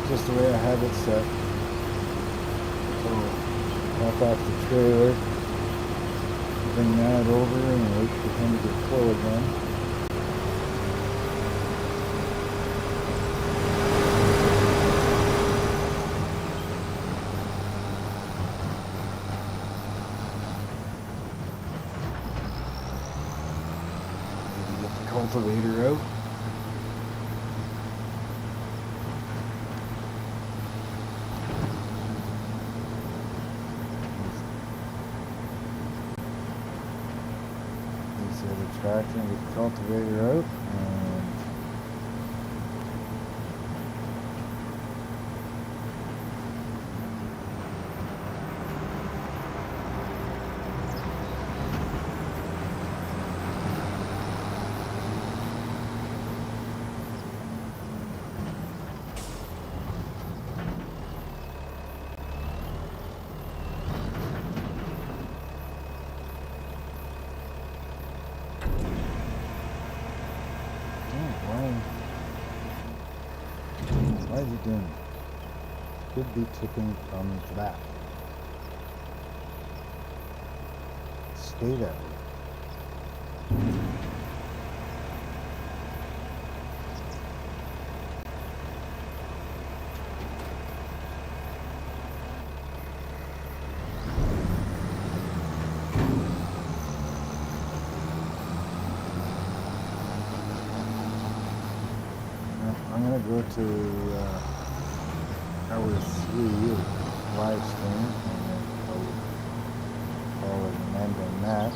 Just the way I have it set. So, hop off the trailer, bring that over and wait for him to get full again. Get the cultivator out. Tractor and get the cultivator out, and why is he doing that? Could be tipping from that. Stay that way. I'm going to go to hour 3 of live stream, and then I'll call it an end on that.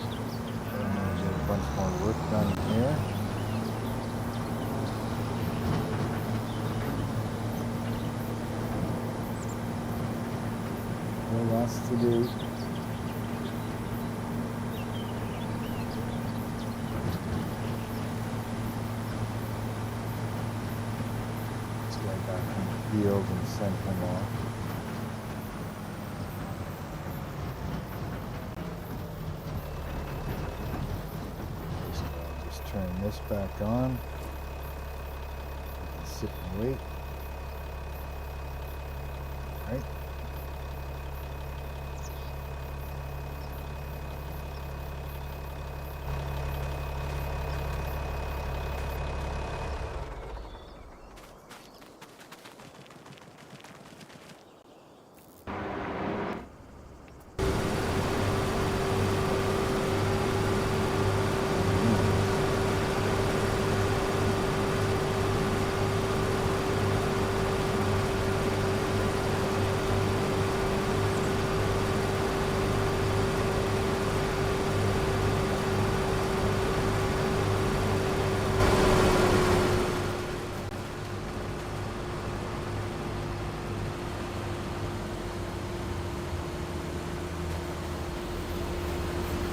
And then get a bunch more work done here. Well, lots to do. Back from the field and sent him off. Just turn this back on. Sit and wait. Right.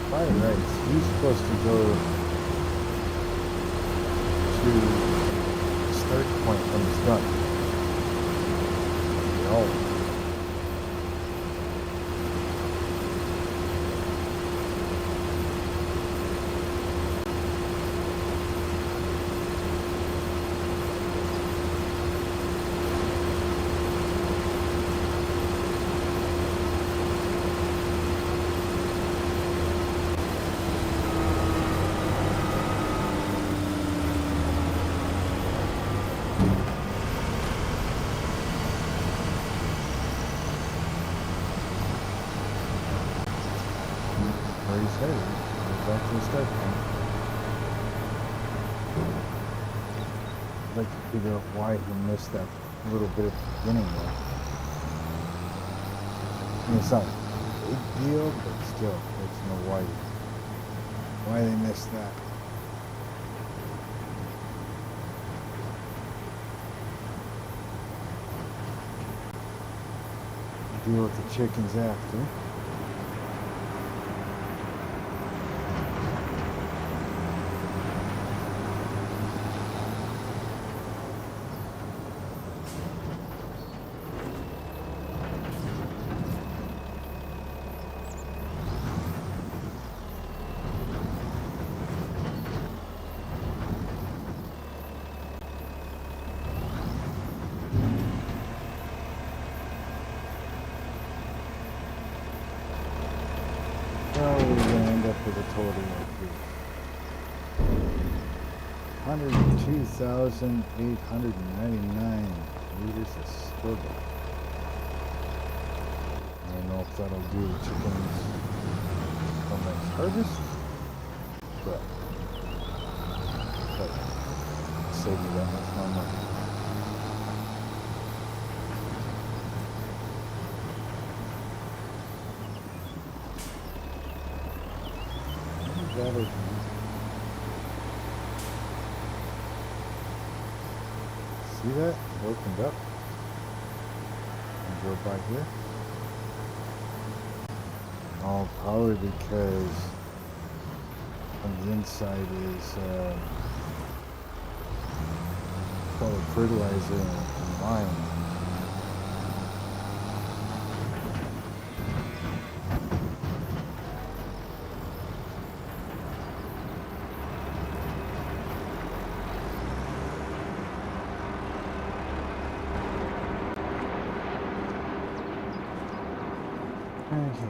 Fire race. He's supposed to go to the start point when he's done. They all where he's headed. He's back to the start point. I'd like to figure out why he missed that little bit at the beginning there. I mean, it's not a big deal, but still, I'd like to know why they missed that. Deal with the chickens after. Well, we're gonna end up with a total of 102,899 liters of struggle. I don't know if that'll do the chickens from next harvest, but save me that much more money. See that? It opened up and drove by here. All probably because on the inside is probably fertilizer and lime. Okay,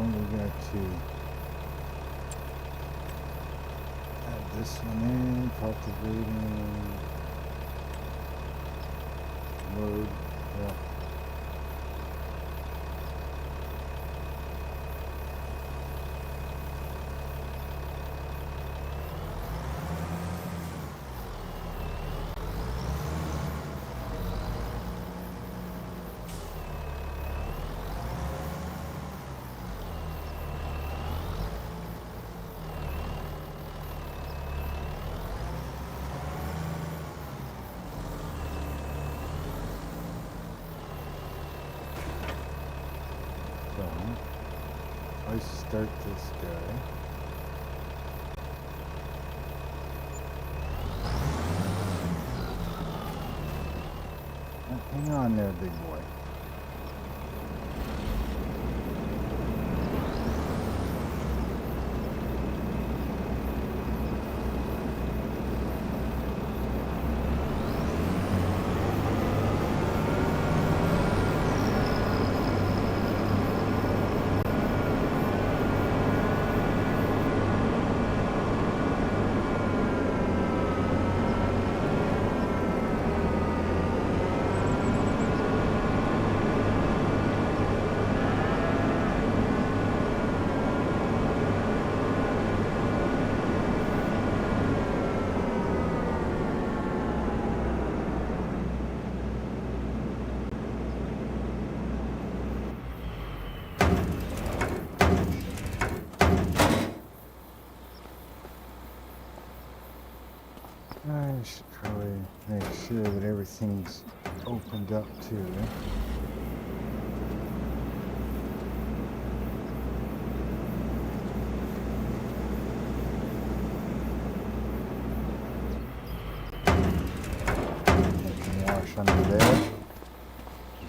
we got to add this one in, cultivating, load, yeah. Let's start this guy. Hang on there, big boy. I should probably make sure that everything's opened up too. Wash under there.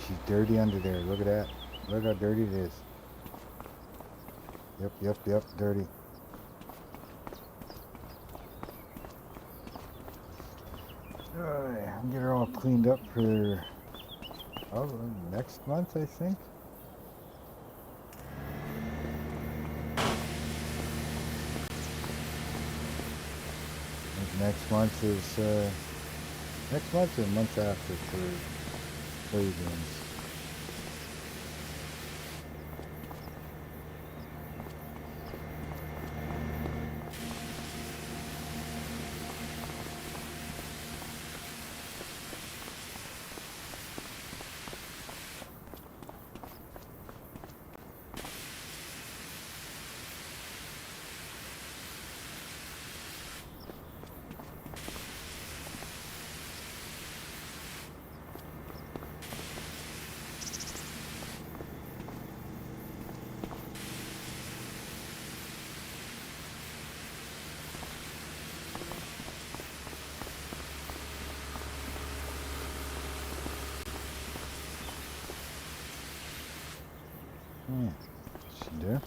She's dirty under there. Look at that. Look how dirty it is. Yep, dirty. Alright, get her all cleaned up for next month, I think. Next month is next month or the month after for soybeans. Yeah, should do.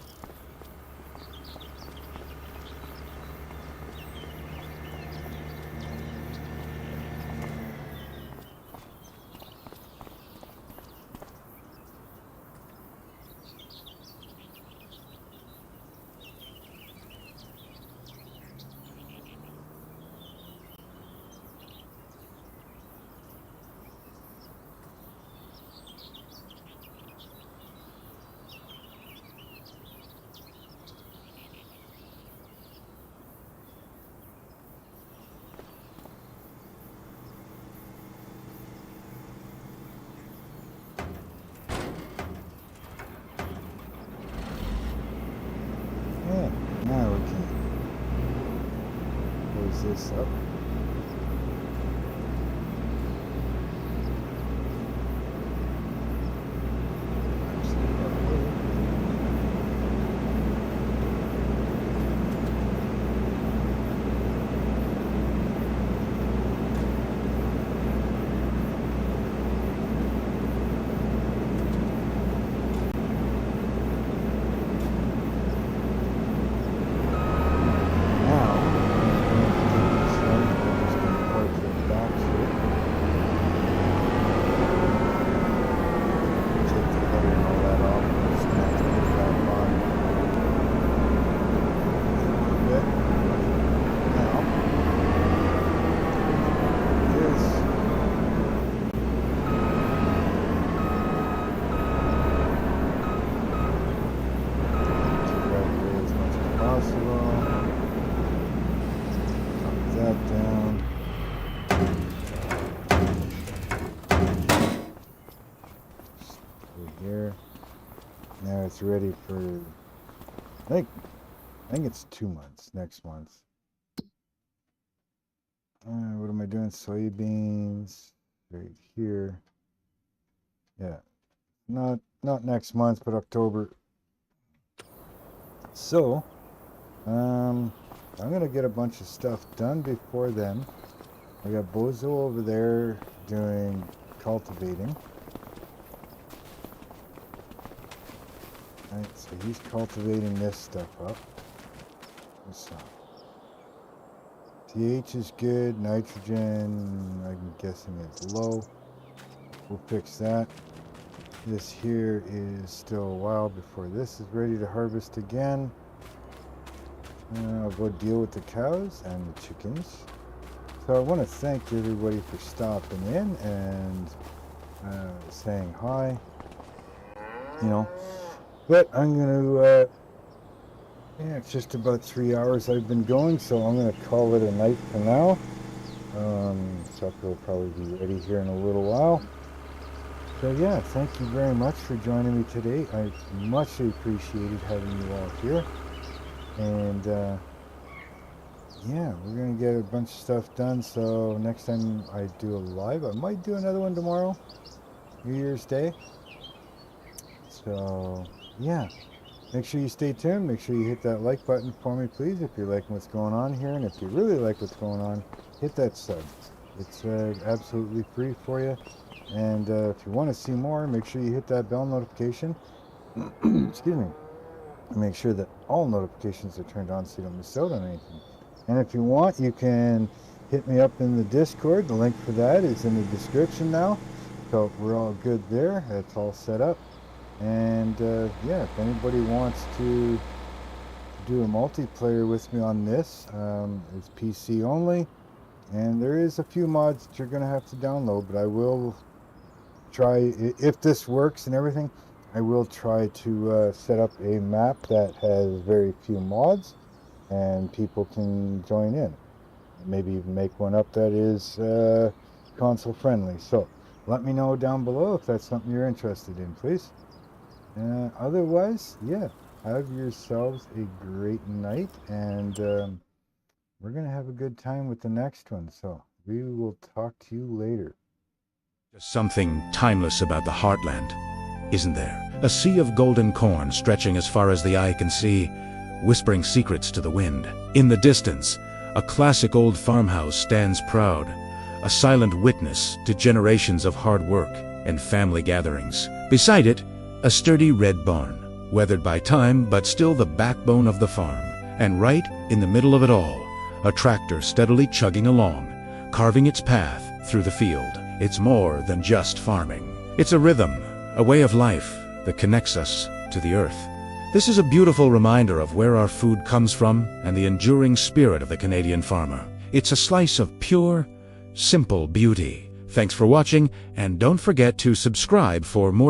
Yeah, now we can close this up. It's ready for, I think it's 2 months, next month. What am I doing? Soybeans right here. Yeah, not next month, but October. So, I'm going to get a bunch of stuff done before then. I got Bozo over there doing cultivating. Right, so he's cultivating this stuff up. So, pH is good, nitrogen, I'm guessing is low. We'll fix that. This here is still a while before this is ready to harvest again. I'll go deal with the cows and the chickens. So I want to thank everybody for stopping in and saying hi. You know, but I'm going to, yeah, it's just about 3 hours I've been going, so I'm going to call it a night for now. Supper will probably be ready here in a little while. So yeah, thank you very much for joining me today. I much appreciated having you all here. And yeah, we're going to get a bunch of stuff done. So next time I do a live, I might do another one tomorrow, New Year's Day. So yeah, make sure you stay tuned. Make sure you hit that like button for me, please, if you're liking what's going on here. And if you really like what's going on, hit that sub. It's absolutely free for you. And if you want to see more, make sure you hit that bell notification. Excuse me. Make sure that all notifications are turned on so you don't miss out on anything. And if you want, you can hit me up in the Discord. The link for that is in the description now. So we're all good there. That's all set up. And yeah, if anybody wants to do a multiplayer with me on this, it's PC only. And there is a few mods that you're going to have to download, but I will try, if this works and everything, I will try to set up a map that has very few mods and people can join in. Maybe even make one up that is console friendly. So let me know down below if that's something you're interested in, please. Otherwise, yeah, have yourselves a great night, and we're going to have a good time with the next one. So we will talk to you later. There's something timeless about the heartland, isn't there? A sea of golden corn stretching as far as the eye can see, whispering secrets to the wind. In the distance, a classic old farmhouse stands proud, a silent witness to generations of hard work and family gatherings. Beside it, a sturdy red barn, weathered by time but still the backbone of the farm. And right in the middle of it all, a tractor steadily chugging along, carving its path through the field. It's more than just farming. It's a rhythm, a way of life that connects us to the earth. This is a beautiful reminder of where our food comes from and the enduring spirit of the Canadian farmer. It's a slice of pure, simple beauty. Thanks for watching, and don't forget to subscribe for more